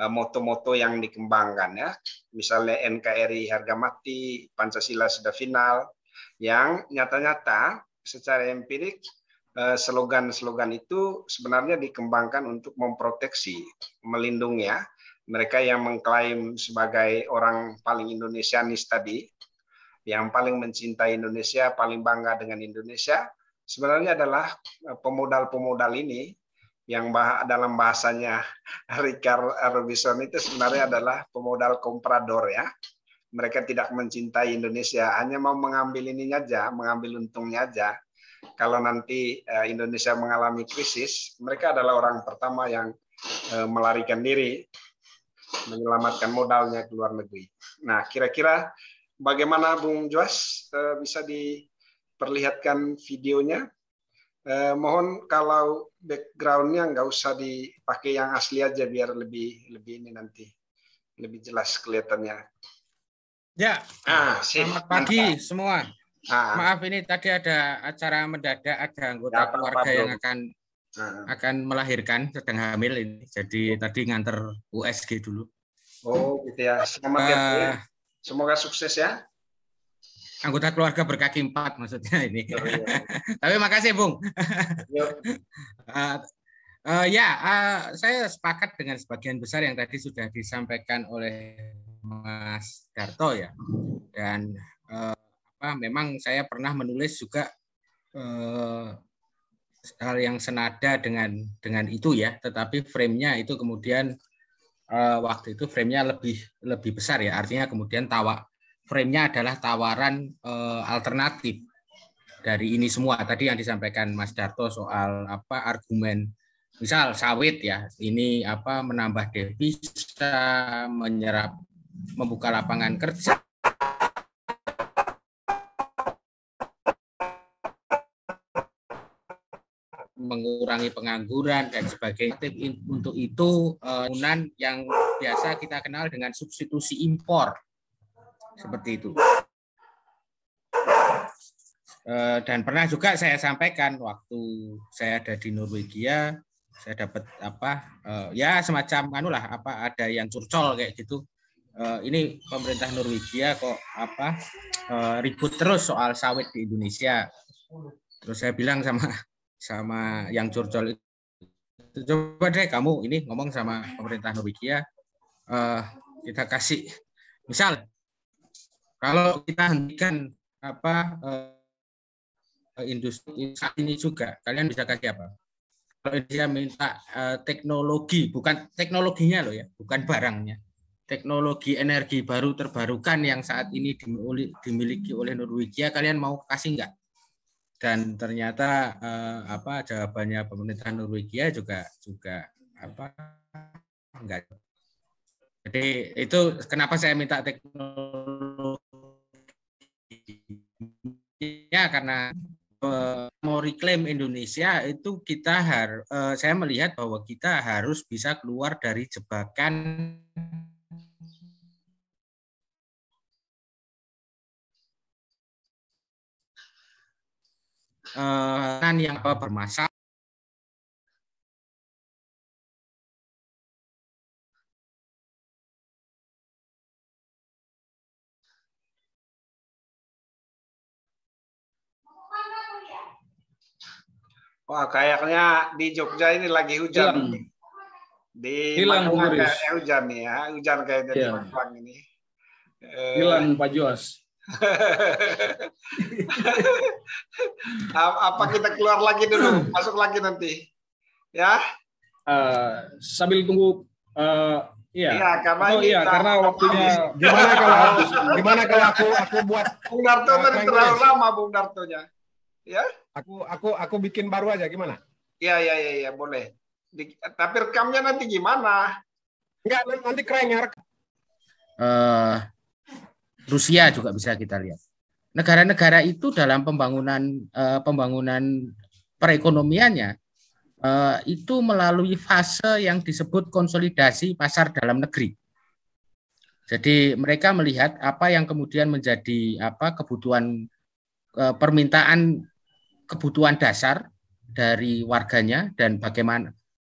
moto-moto yang dikembangkan ya. Misalnya NKRI harga mati, Pancasila sudah final, yang nyata-nyata secara empirik slogan-slogan itu sebenarnya dikembangkan untuk memproteksi, melindungi ya mereka yang mengklaim sebagai orang paling Indonesianis tadi, yang paling mencintai Indonesia, paling bangga dengan Indonesia, sebenarnya adalah pemodal-pemodal ini yang dalam bahasanya Richard Robinson itu sebenarnya adalah pemodal komprador ya. Mereka tidak mencintai Indonesia, hanya mau mengambil ininya aja, mengambil untungnya aja. Kalau nanti Indonesia mengalami krisis, mereka adalah orang pertama yang melarikan diri, menyelamatkan modalnya ke luar negeri. Nah, kira-kira bagaimana Bung Joas, bisa diperlihatkan videonya? Mohon kalau background-nya nggak usah dipakai yang asli aja biar lebih ini nanti lebih jelas kelihatannya. Ya, selamat pagi semua. Maaf ini tadi ada acara mendadak, ada anggota keluarga yang akan melahirkan, sedang hamil ini. Jadi tadi nganter USG dulu. Oh gitu ya. Selamat ya. Semoga sukses ya. Anggota keluarga berkaki 4 maksudnya ini. Oh, iya. Tapi makasih Bung. Saya sepakat dengan sebagian besar yang tadi sudah disampaikan oleh Mas Darto ya. Dan memang saya pernah menulis juga hal yang senada dengan itu ya, tetapi frame-nya itu kemudian waktu itu frame-nya lebih besar ya, artinya kemudian frame-nya adalah tawaran alternatif dari ini semua tadi yang disampaikan Mas Darto soal apa argumen misal sawit ya, ini apa menambah devisa, membuka lapangan kerja, mengurangi pengangguran dan sebagainya. Untuk itu penggunaan yang biasa kita kenal dengan substitusi impor seperti itu. Dan pernah juga saya sampaikan waktu saya ada di Norwegia, saya dapat ya semacam ada yang curcol kayak gitu. Ini pemerintah Norwegia kok ribut terus soal sawit di Indonesia. Terus saya bilang sama yang curcol itu, coba deh kamu ini ngomong sama pemerintah Norwegia, kita kasih misal kalau kita hentikan industri saat ini juga, kalian bisa kasih apa? Kalau dia minta teknologi, bukan teknologinya loh ya, bukan barangnya, teknologi energi baru terbarukan yang saat ini dimiliki oleh Norwegia, kalian mau kasih enggak? Dan ternyata jawabannya pemerintah Norwegia juga enggak. Jadi itu kenapa saya minta teknologi ya, karena mau reclaim Indonesia itu saya melihat bahwa kita harus bisa keluar dari jebakan yang bermasalah. Wah, kayaknya di Jogja ini lagi hujan. Di Magelang kayaknya hujan nih ya, hujan kayaknya di Magelang ini. Hilang Pak Jos. Apa kita keluar lagi dulu, masuk lagi nanti, ya? Sambil tunggu. Karena waktunya. Gimana kalau aku buat Bung Darto tadi terlalu lama Bung Dartonya, ya? Aku bikin baru aja gimana? Iya boleh. Tapi rekamnya nanti gimana? Enggak, nanti kerengar. Rusia juga bisa kita lihat. Negara-negara itu dalam pembangunan perekonomiannya itu melalui fase yang disebut konsolidasi pasar dalam negeri. Jadi mereka melihat apa yang kemudian menjadi kebutuhan kebutuhan dasar dari warganya dan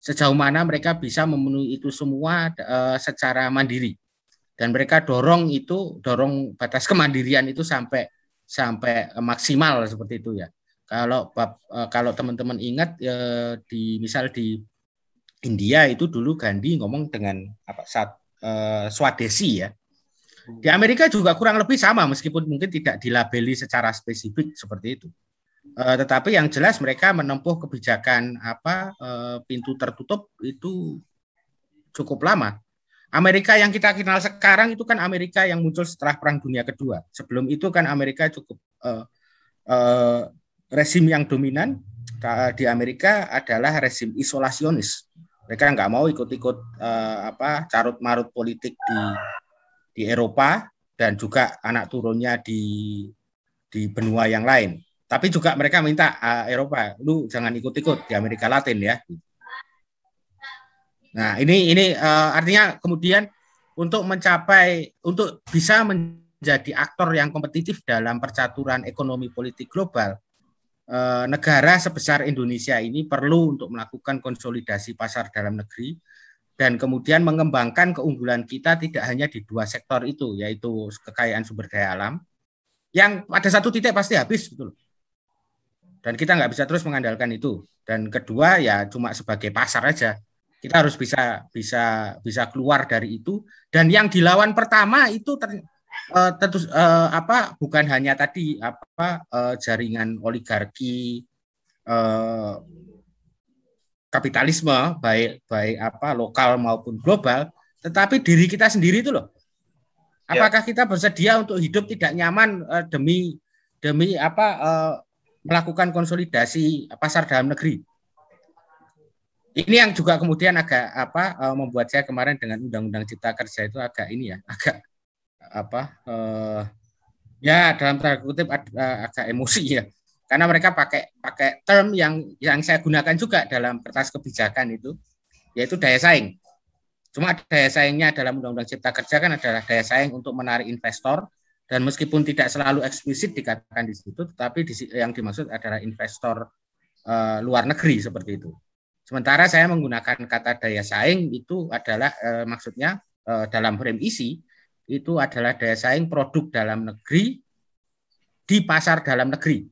sejauh mana mereka bisa memenuhi itu semua secara mandiri. Dan mereka dorong batas kemandirian itu sampai maksimal seperti itu ya. Kalau teman-teman ingat misal di India itu dulu Gandhi ngomong dengan Swadesi ya. Di Amerika juga kurang lebih sama meskipun mungkin tidak dilabeli secara spesifik seperti itu. Tetapi yang jelas mereka menempuh kebijakan pintu tertutup itu cukup lama. Amerika yang kita kenal sekarang itu kan Amerika yang muncul setelah Perang Dunia Kedua. Sebelum itu kan Amerika cukup rezim yang dominan di Amerika adalah rezim isolasionis. Mereka nggak mau ikut-ikut carut marut politik di Eropa dan juga anak turunnya di benua yang lain. Tapi juga mereka minta Eropa, lu jangan ikut-ikut di Amerika Latin ya. Nah ini artinya kemudian untuk bisa menjadi aktor yang kompetitif dalam percaturan ekonomi politik global, negara sebesar Indonesia ini perlu untuk melakukan konsolidasi pasar dalam negeri dan kemudian mengembangkan keunggulan kita tidak hanya di dua sektor itu, yaitu kekayaan sumber daya alam yang pada satu titik pasti habis gitu loh. Dan kita nggak bisa terus mengandalkan itu. Dan kedua ya cuma sebagai pasar aja. Kita harus bisa keluar dari itu. Dan yang dilawan pertama itu tentu bukan hanya tadi jaringan oligarki kapitalisme baik lokal maupun global, tetapi diri kita sendiri itu loh. Apakah kita bersedia untuk hidup tidak nyaman demi melakukan konsolidasi pasar dalam negeri? Ini yang juga kemudian agak membuat saya kemarin dengan Undang-Undang Cipta Kerja itu agak dalam tanda kutip agak emosi ya. Karena mereka pakai term yang saya gunakan juga dalam kertas kebijakan itu, yaitu daya saing. Cuma daya saingnya dalam Undang-Undang Cipta Kerja kan adalah daya saing untuk menarik investor, dan meskipun tidak selalu eksplisit dikatakan di situ, tetapi yang dimaksud adalah investor luar negeri seperti itu. Sementara saya menggunakan kata daya saing itu adalah maksudnya dalam frame isi itu adalah daya saing produk dalam negeri di pasar dalam negeri.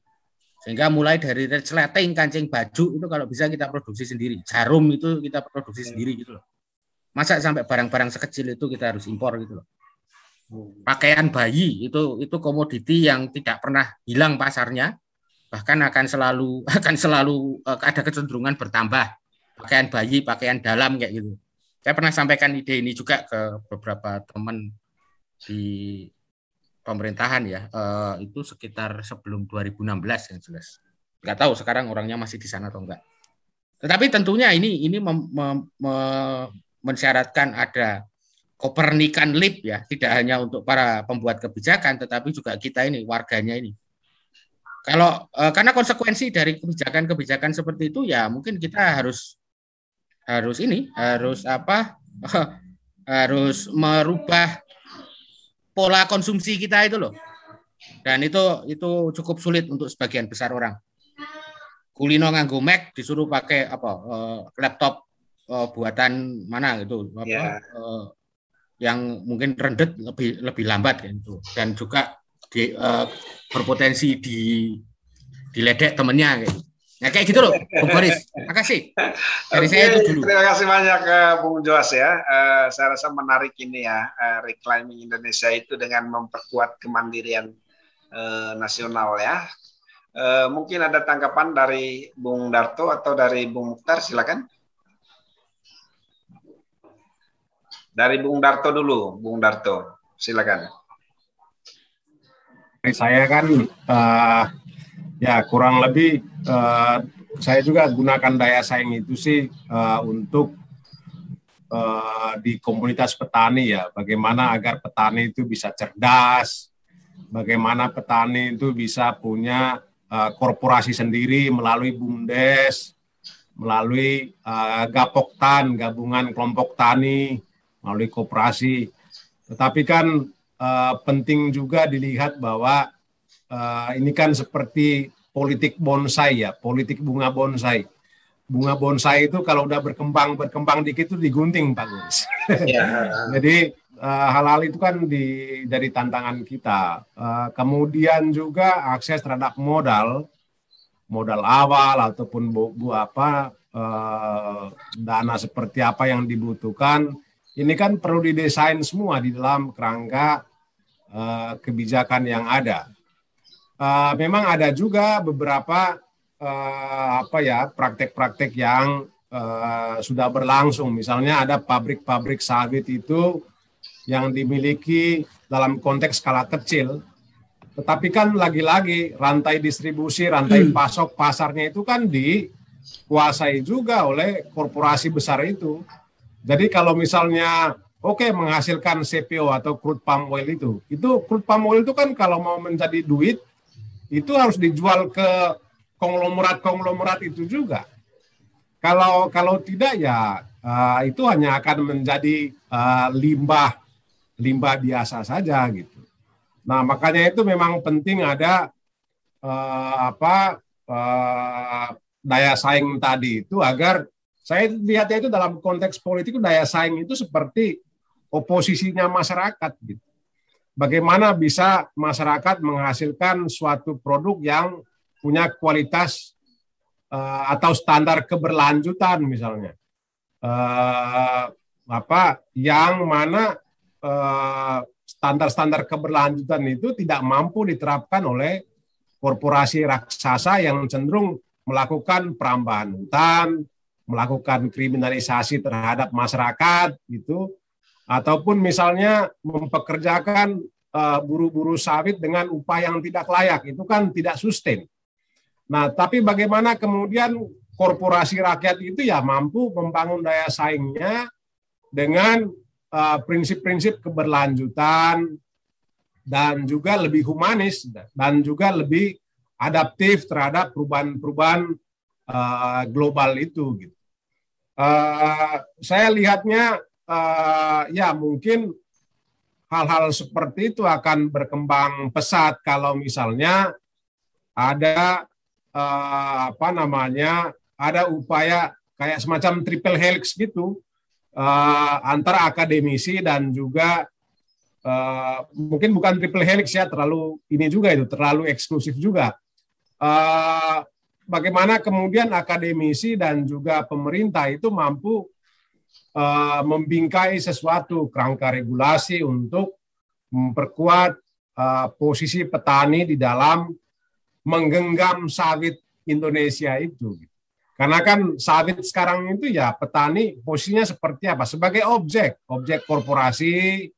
Sehingga mulai dari resleting, kancing baju itu kalau bisa kita produksi sendiri. Jarum itu kita produksi sendiri gitu loh. Masa sampai barang-barang sekecil itu kita harus impor gitu loh. Pakaian bayi itu komoditi yang tidak pernah hilang pasarnya, bahkan akan selalu ada kecenderungan bertambah. Pakaian bayi, pakaian dalam kayak gitu. Saya pernah sampaikan ide ini juga ke beberapa teman di pemerintahan ya, itu sekitar sebelum 2016 yang jelas. Nggak tahu sekarang orangnya masih di sana atau enggak. Tetapi tentunya ini mensyaratkan ada Kopernikan leap ya, tidak hanya untuk para pembuat kebijakan, tetapi juga kita ini warganya ini. Karena konsekuensi dari kebijakan seperti itu ya mungkin kita harus merubah pola konsumsi kita itu loh. Dan itu cukup sulit untuk sebagian besar orang. Kulino nganggo Mac disuruh pakai laptop buatan mana gitu, yang mungkin rendet lebih lambat gitu. Dan juga berpotensi diledek temennya gitu. Nah, kayak gitu loh, Bung Boris. Terima kasih. Dari saya itu dulu. Terima kasih banyak Bung Joas ya. Saya rasa menarik ini ya, Reclaiming Indonesia itu dengan memperkuat kemandirian nasional ya. Mungkin ada tanggapan dari Bung Darto atau dari Bung Mukhtar, silakan. Dari Bung Darto dulu, Bung Darto, silakan. Saya kan ya kurang lebih saya juga gunakan daya saing itu sih untuk di komunitas petani ya, bagaimana agar petani itu bisa cerdas, bagaimana petani itu bisa punya korporasi sendiri melalui BUMDes, melalui Gapoktan, gabungan kelompok tani, melalui koperasi. Tetapi kan penting juga dilihat bahwa ini kan seperti politik bonsai ya, politik bunga bonsai. Bunga bonsai itu kalau udah berkembang dikit itu digunting, Pak Gus. Ya. Jadi hal-hal itu kan dari tantangan kita. Kemudian juga akses terhadap modal awal ataupun dana seperti apa yang dibutuhkan. Ini kan perlu didesain semua di dalam kerangka kebijakan yang ada. Memang ada juga beberapa praktek-praktek yang sudah berlangsung. Misalnya ada pabrik-pabrik sawit itu yang dimiliki dalam konteks skala kecil. Tetapi kan lagi-lagi rantai distribusi, rantai pasok pasarnya itu kan dikuasai juga oleh korporasi besar itu. Jadi kalau misalnya menghasilkan CPO atau crude palm oil itu crude palm oil itu kan kalau mau menjadi duit itu harus dijual ke konglomerat itu juga. Kalau tidak ya itu hanya akan menjadi limbah biasa saja gitu. Nah, makanya itu memang penting ada daya saing tadi itu, agar saya lihatnya itu dalam konteks politik daya saing itu seperti oposisinya masyarakat gitu. Bagaimana bisa masyarakat menghasilkan suatu produk yang punya kualitas atau standar keberlanjutan misalnya. Yang mana standar-standar keberlanjutan itu tidak mampu diterapkan oleh korporasi raksasa yang cenderung melakukan perambahan hutan, melakukan kriminalisasi terhadap masyarakat gitu, ataupun misalnya mempekerjakan buruh-buruh sawit dengan upah yang tidak layak, itu kan tidak sustain. Nah, tapi bagaimana kemudian korporasi rakyat itu ya mampu membangun daya saingnya dengan prinsip-prinsip keberlanjutan dan juga lebih humanis dan juga lebih adaptif terhadap perubahan-perubahan global itu. Gitu. Saya lihatnya ya mungkin hal-hal seperti itu akan berkembang pesat kalau misalnya ada ada upaya kayak semacam triple helix gitu antara akademisi dan juga mungkin bukan triple helix ya, terlalu eksklusif juga. Bagaimana kemudian akademisi dan juga pemerintah itu mampu membingkai sesuatu kerangka regulasi untuk memperkuat posisi petani di dalam menggenggam sawit Indonesia itu. Karena kan sawit sekarang itu ya petani posisinya seperti apa? Sebagai objek korporasi,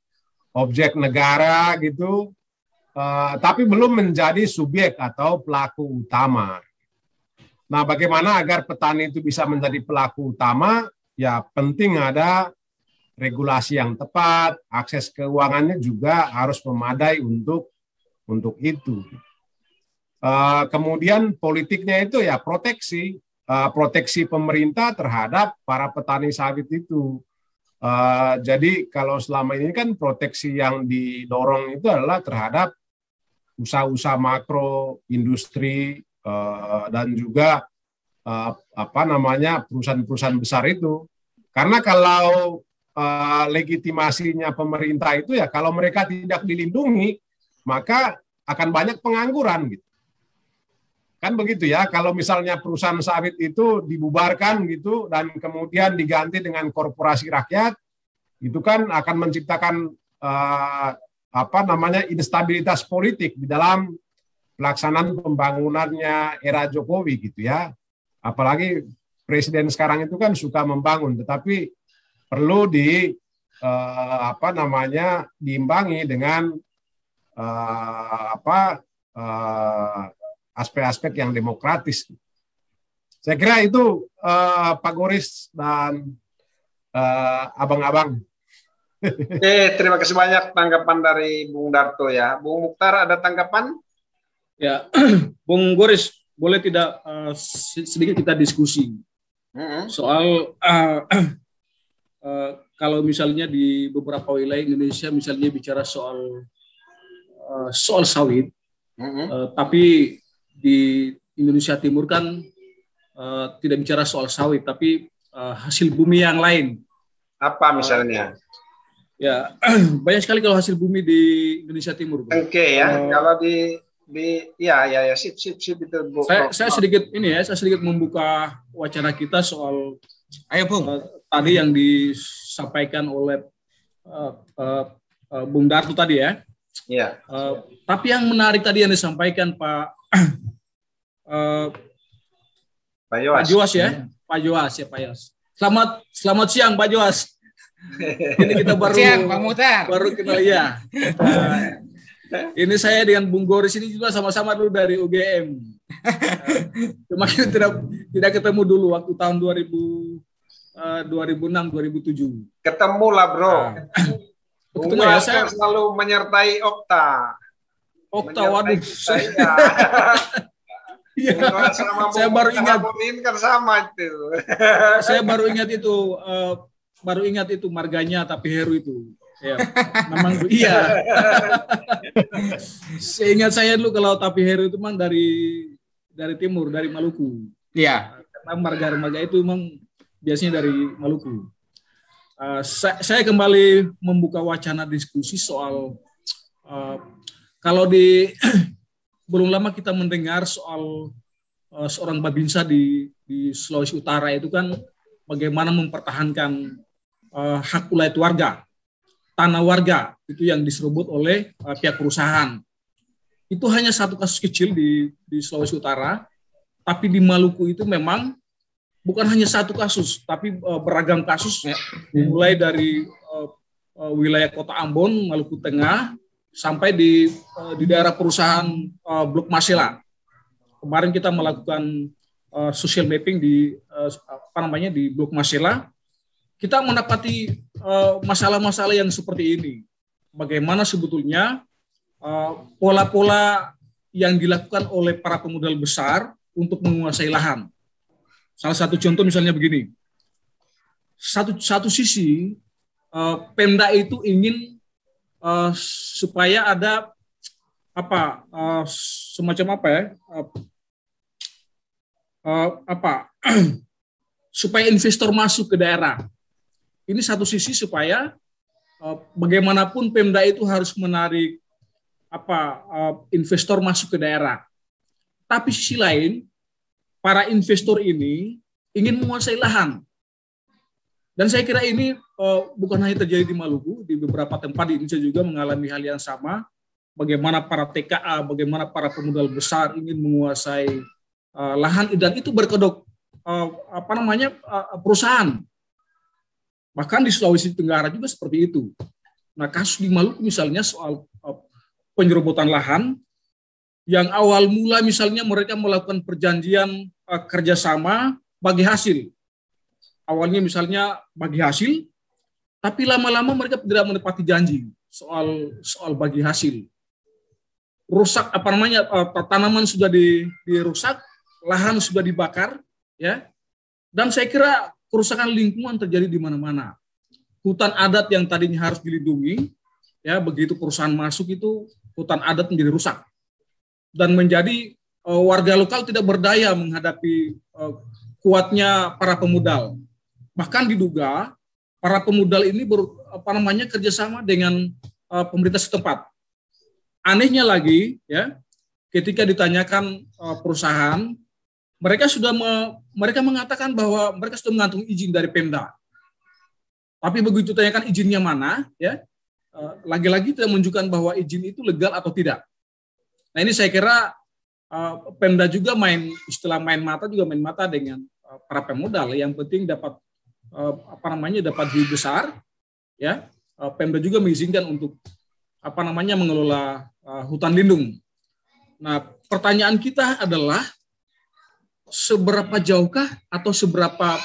objek negara gitu, tapi belum menjadi subjek atau pelaku utama. Nah, bagaimana agar petani itu bisa menjadi pelaku utama? Ya penting ada regulasi yang tepat, akses keuangannya juga harus memadai untuk itu. Kemudian politiknya itu ya proteksi pemerintah terhadap para petani sawit itu. Jadi kalau selama ini kan proteksi yang didorong itu adalah terhadap usaha-usaha makro, industri, dan juga perusahaan-perusahaan besar itu. Karena kalau legitimasinya pemerintah itu ya kalau mereka tidak dilindungi maka akan banyak pengangguran gitu. Kan begitu ya, kalau misalnya perusahaan sawit itu dibubarkan gitu dan kemudian diganti dengan korporasi rakyat, itu kan akan menciptakan instabilitas politik di dalam pelaksanaan pembangunannya era Jokowi gitu ya. Apalagi presiden sekarang itu kan suka membangun, tetapi perlu diimbangi dengan aspek-aspek yang demokratis. Saya kira itu Pak Goris dan abang-abang. Terima kasih banyak tanggapan dari Bung Darto ya. Bung Mukhtar ada tanggapan? Ya, Bung Goris, boleh tidak sedikit kita diskusi soal kalau misalnya di beberapa wilayah Indonesia misalnya bicara soal sawit, tapi di Indonesia Timur kan tidak bicara soal sawit, tapi hasil bumi yang lain. Apa misalnya? Ya, banyak sekali kalau hasil bumi di Indonesia Timur. Oke ya, kalau sip itu. Saya sedikit membuka wacana kita soal tadi yang disampaikan oleh Bung Darto tadi ya. Iya. Tapi yang menarik tadi yang disampaikan Pak Joas ya, Pak Joas. Selamat siang Pak Joas. Ini kita baru kenal ya. Ini saya dengan Bung Goris ini juga sama-sama dulu dari UGM. Cuma kita tidak ketemu dulu waktu tahun 2006-2007. Ketemu lah bro. Ketemu ya, saya selalu menyertai Okta, waduh. Ya, saya baru ingat. Kan sama itu. Saya baru ingat itu marganya tapi Heru itu. Ya, memang iya. Seingat saya dulu kalau tapi Heru itu memang dari timur, dari Maluku. Iya. Karena marga-marga itu memang biasanya dari Maluku. Saya kembali membuka wacana diskusi soal kalau belum lama kita mendengar soal seorang Babinsa di Sulawesi Utara itu kan bagaimana mempertahankan hak ulayat warga, tanah warga itu yang diserobot oleh pihak perusahaan. Itu hanya satu kasus kecil di Sulawesi Utara, tapi di Maluku itu memang bukan hanya satu kasus, tapi beragam kasus, mulai dari wilayah Kota Ambon, Maluku Tengah, sampai di daerah perusahaan Blok Masela. Kemarin kita melakukan social mapping di di Blok Masela. Kita mendapati masalah-masalah yang seperti ini. Bagaimana sebetulnya pola-pola yang dilakukan oleh para pemodal besar untuk menguasai lahan. Salah satu contoh misalnya begini. Satu sisi Pemda itu ingin supaya ada semacam supaya investor masuk ke daerah. Ini satu sisi supaya bagaimanapun Pemda itu harus menarik investor masuk ke daerah. Tapi sisi lain, para investor ini ingin menguasai lahan. Dan saya kira ini bukan hanya terjadi di Maluku, di beberapa tempat di Indonesia juga mengalami hal yang sama. Bagaimana para TKA, bagaimana para pemodal besar ingin menguasai lahan, dan itu berkedok perusahaan. Bahkan di Sulawesi Tenggara juga seperti itu. Nah, kasus di Maluku misalnya soal penyerobotan lahan, yang awal mula misalnya mereka melakukan perjanjian kerjasama bagi hasil. Awalnya misalnya bagi hasil, tapi lama-lama mereka tidak menepati janji soal bagi hasil. Rusak tanaman sudah dirusak, lahan sudah dibakar, ya. Dan saya kira kerusakan lingkungan terjadi di mana-mana. Hutan adat yang tadinya harus dilindungi, ya, begitu perusahaan masuk itu hutan adat menjadi rusak dan menjadi warga lokal tidak berdaya menghadapi kuatnya para pemodal. Bahkan diduga para pemodal ini kerjasama dengan pemerintah setempat. Anehnya lagi, ya, ketika ditanyakan perusahaan, mereka mengatakan bahwa mereka sudah mengantongi izin dari Pemda. Tapi begitu tanyakan izinnya mana, ya, lagi-lagi tidak menunjukkan bahwa izin itu legal atau tidak. Nah, ini saya kira Pemda juga main mata dengan para pemodal. Yang penting dapat dapat duit besar, ya. Pemda juga mengizinkan untuk mengelola hutan lindung. Nah, pertanyaan kita adalah seberapa jauhkah atau seberapa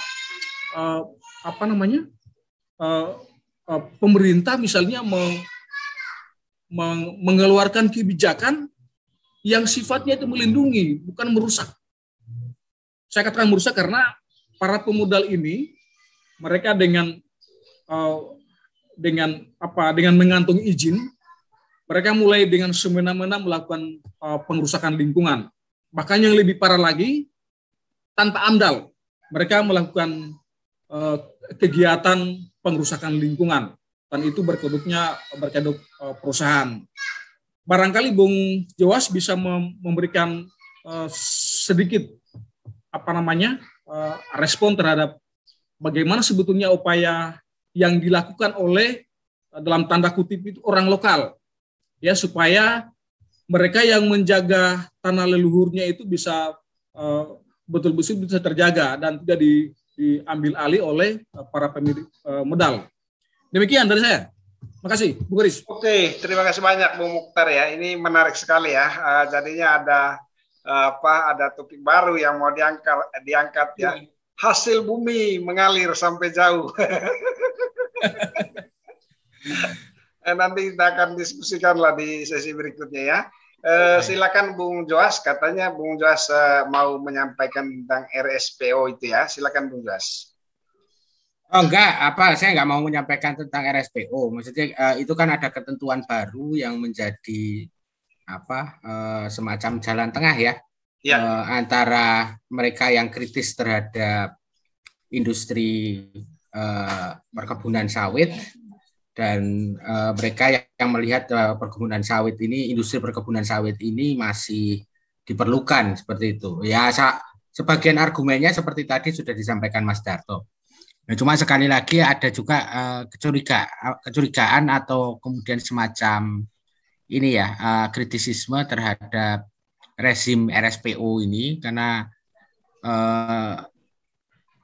pemerintah misalnya mengeluarkan kebijakan yang sifatnya itu melindungi, bukan merusak. Saya katakan merusak karena para pemodal ini mereka dengan mengantongi izin, mereka mulai dengan semena-mena melakukan pengerusakan lingkungan. Bahkan yang lebih parah lagi, tanpa AMDAL, mereka melakukan kegiatan pengerusakan lingkungan, dan itu berkedok perusahaan. Barangkali Bung Joas bisa memberikan sedikit respon terhadap bagaimana sebetulnya upaya yang dilakukan oleh dalam tanda kutip itu orang lokal, ya, supaya mereka yang menjaga tanah leluhurnya itu bisa betul-betul bisa terjaga dan tidak diambil alih oleh para pemilik modal. Demikian dari saya. Terima kasih, Bu Garis. Oke, terima kasih banyak Bu Mukhtar ya. Ini menarik sekali ya. Jadinya ada topik baru yang mau diangkat ya. Hasil bumi mengalir sampai jauh. Nanti kita akan diskusikanlah di sesi berikutnya ya. Silakan Bung Joas, katanya Bung Joas mau menyampaikan tentang RSPO itu ya. Silakan Bung Joas. Oh enggak, saya nggak mau menyampaikan tentang RSPO. Maksudnya itu kan ada ketentuan baru yang menjadi semacam jalan tengah ya. Antara mereka yang kritis terhadap industri perkebunan sawit dan mereka yang melihat perkebunan sawit ini, industri perkebunan sawit ini masih diperlukan seperti itu. Ya, sebagian argumennya seperti tadi sudah disampaikan Mas Darto. Nah, cuma sekali lagi ada juga kecurigaan atau kemudian semacam ini ya, kritisisme terhadap rezim RSPO ini karena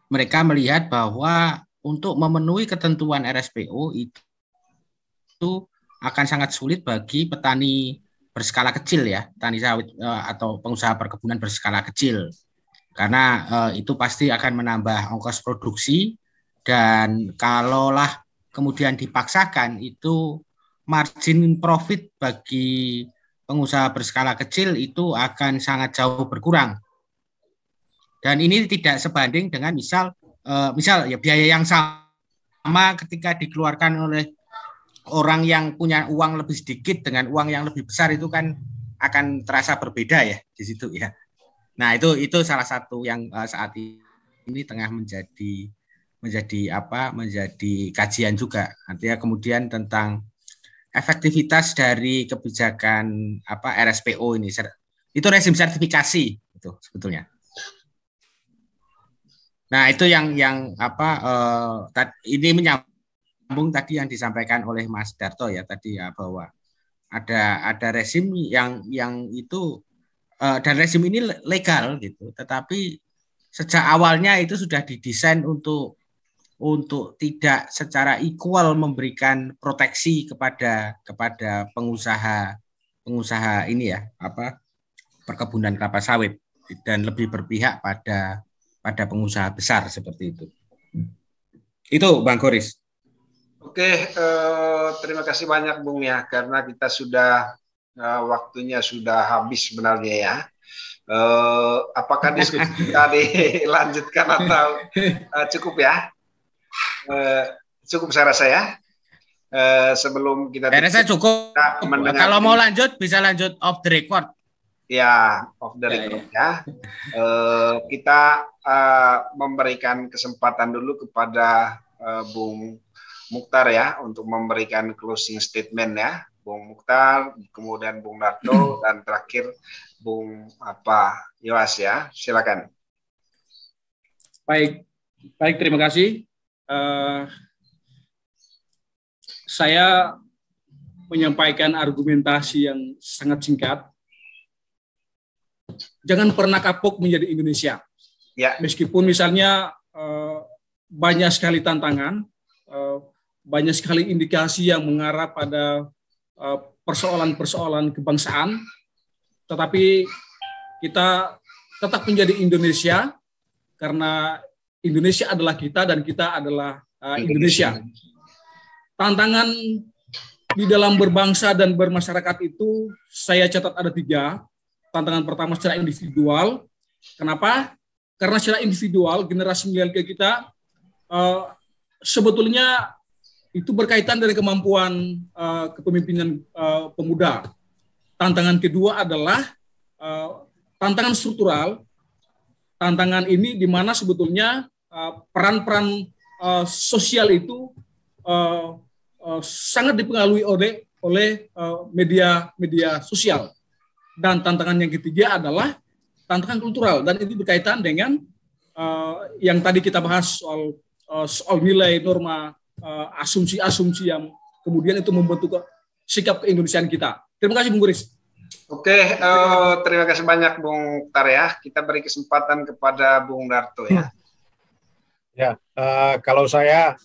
mereka melihat bahwa untuk memenuhi ketentuan RSPO itu akan sangat sulit bagi petani berskala kecil ya, petani sawit atau pengusaha perkebunan berskala kecil. Karena itu pasti akan menambah ongkos produksi, dan kalaulah kemudian dipaksakan itu margin profit bagi pengusaha berskala kecil itu akan sangat jauh berkurang. Dan ini tidak sebanding dengan misal ya biaya yang sama ketika dikeluarkan oleh orang yang punya uang lebih sedikit dengan uang yang lebih besar, itu kan akan terasa berbeda ya di situ ya. Nah, itu salah satu yang saat ini tengah menjadi kajian juga. Artinya kemudian tentang efektivitas dari kebijakan RSPO ini. Itu rezim sertifikasi itu sebetulnya. Nah, itu yang ini menyambung tadi yang disampaikan oleh Mas Darto ya tadi ya, bahwa ada rezim yang itu dan rezim ini legal gitu, tetapi sejak awalnya itu sudah didesain untuk tidak secara equal memberikan proteksi kepada pengusaha ini ya, perkebunan kelapa sawit, dan lebih berpihak pada pengusaha besar seperti itu. Itu Bang Goris. Oke, terima kasih banyak Bung ya, karena kita sudah waktunya sudah habis sebenarnya ya. Apakah diskusi kita dilanjutkan atau cukup ya? Cukup saya rasa ya. Sebelum kita saya cukup. Kalau mau lanjut bisa lanjut off the record. Ya, off the record ya. Kita memberikan kesempatan dulu kepada Bung Mukhtar ya untuk memberikan closing statement ya. Bung Mukhtar, kemudian Bung Darto, dan terakhir Bung Yowas ya. Silakan. Baik, terima kasih. Saya menyampaikan argumentasi yang sangat singkat. Jangan pernah kapok menjadi Indonesia. Ya. Meskipun misalnya banyak sekali tantangan, banyak sekali indikasi yang mengarah pada persoalan-persoalan kebangsaan, tetapi kita tetap menjadi Indonesia karena Indonesia adalah kita dan kita adalah Indonesia. Tantangan di dalam berbangsa dan bermasyarakat itu saya catat ada 3. Tantangan pertama secara individual. Kenapa? Karena secara individual generasi milenial kita sebetulnya itu berkaitan dari kemampuan kepemimpinan pemuda. Tantangan kedua adalah tantangan struktural. Tantangan ini di mana sebetulnya peran-peran sosial itu sangat dipengaruhi oleh media sosial. Dan tantangan yang ketiga adalah tantangan kultural, dan ini berkaitan dengan yang tadi kita bahas soal nilai, norma, asumsi-asumsi yang kemudian itu membentuk sikap keindonesiaan kita. Terima kasih Bung Goris. Oke, terima kasih banyak Bung Mukhtar ya. Kita beri kesempatan kepada Bung Darto ya. Ya, kalau saya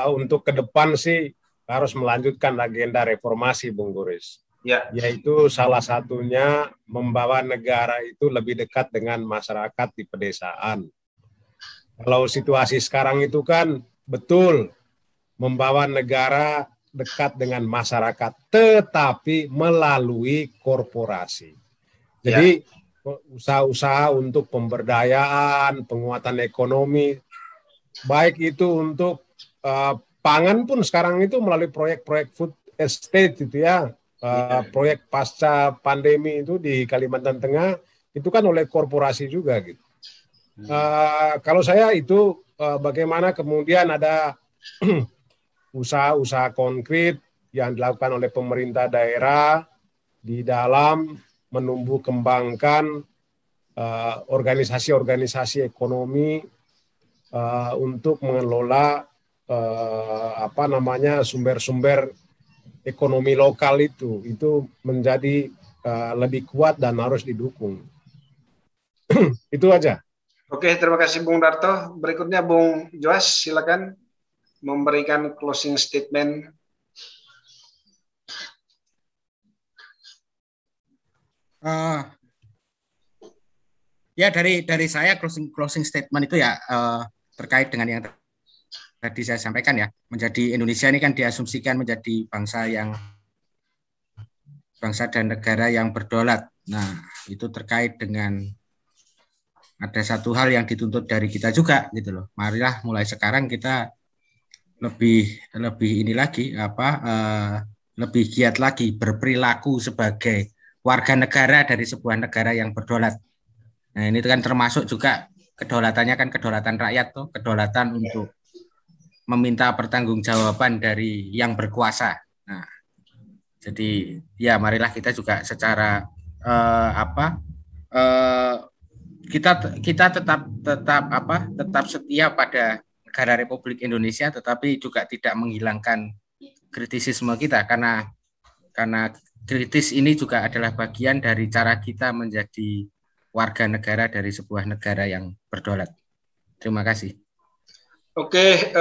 untuk ke depan sih harus melanjutkan agenda reformasi Bung Goris. Ya. Yaitu salah satunya membawa negara itu lebih dekat dengan masyarakat di pedesaan. Kalau situasi sekarang itu kan betul membawa negara dekat dengan masyarakat, tetapi melalui korporasi. Jadi usaha-usaha untuk pemberdayaan, penguatan ekonomi, baik itu untuk pangan pun sekarang itu melalui proyek-proyek food estate itu ya. Proyek pasca pandemi itu di Kalimantan Tengah itu kan oleh korporasi juga gitu. Kalau saya itu bagaimana kemudian ada usaha-usaha konkret yang dilakukan oleh pemerintah daerah di dalam menumbuh kembangkan organisasi-organisasi ekonomi untuk mengelola sumber-sumber ekonomi lokal itu menjadi lebih kuat dan harus didukung. Itu aja. Oke, terima kasih Bung Darto. Berikutnya Bung Joas, silakan memberikan closing statement Ya dari saya closing statement itu ya terkait dengan yang tadi saya sampaikan ya, menjadi Indonesia ini kan diasumsikan menjadi bangsa dan negara yang berdaulat. Nah, itu terkait dengan ada satu hal yang dituntut dari kita juga gitu loh. Marilah mulai sekarang kita lebih ini lagi lebih giat lagi berperilaku sebagai warga negara dari sebuah negara yang berdaulat. Nah, ini kan termasuk juga kedaulatannya kan kedaulatan rakyat tuh, kedaulatan untuk meminta pertanggungjawaban dari yang berkuasa. Nah, jadi ya marilah kita juga secara kita tetap setia pada negara Republik Indonesia, tetapi juga tidak menghilangkan kritisisme kita karena kritis ini juga adalah bagian dari cara kita menjadi warga negara dari sebuah negara yang berdaulat. Terima kasih. Oke,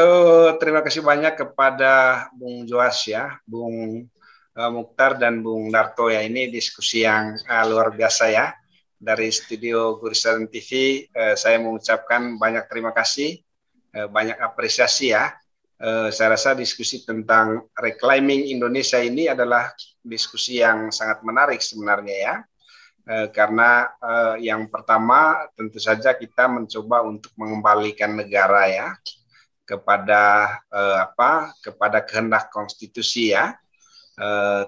terima kasih banyak kepada Bung Joas ya, Bung Mukhtar dan Bung Darto ya. Ini diskusi yang luar biasa ya. Dari studio Gurisadan TV, saya mengucapkan banyak terima kasih, banyak apresiasi ya. Saya rasa diskusi tentang reclaiming Indonesia ini adalah diskusi yang sangat menarik sebenarnya ya. Karena yang pertama tentu saja kita mencoba untuk mengembalikan negara ya kepada kepada kehendak konstitusi ya.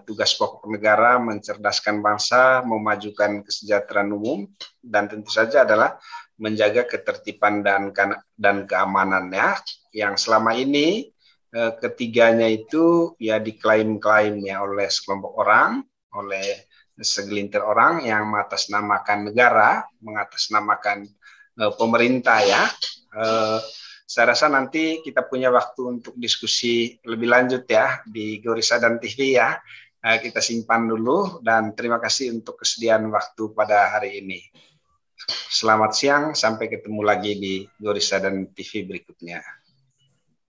Tugas pokok negara mencerdaskan bangsa, memajukan kesejahteraan umum, dan tentu saja adalah menjaga ketertiban dan keamanan ya. Yang selama ini ketiganya itu ya diklaim-klaim ya oleh sekelompok orang, oleh segelintir orang yang mengatasnamakan negara, mengatasnamakan pemerintah ya. Saya rasa nanti kita punya waktu untuk diskusi lebih lanjut ya di Gurisadan TV ya. Kita simpan dulu dan terima kasih untuk kesediaan waktu pada hari ini. Selamat siang, sampai ketemu lagi di Gurisadan TV berikutnya.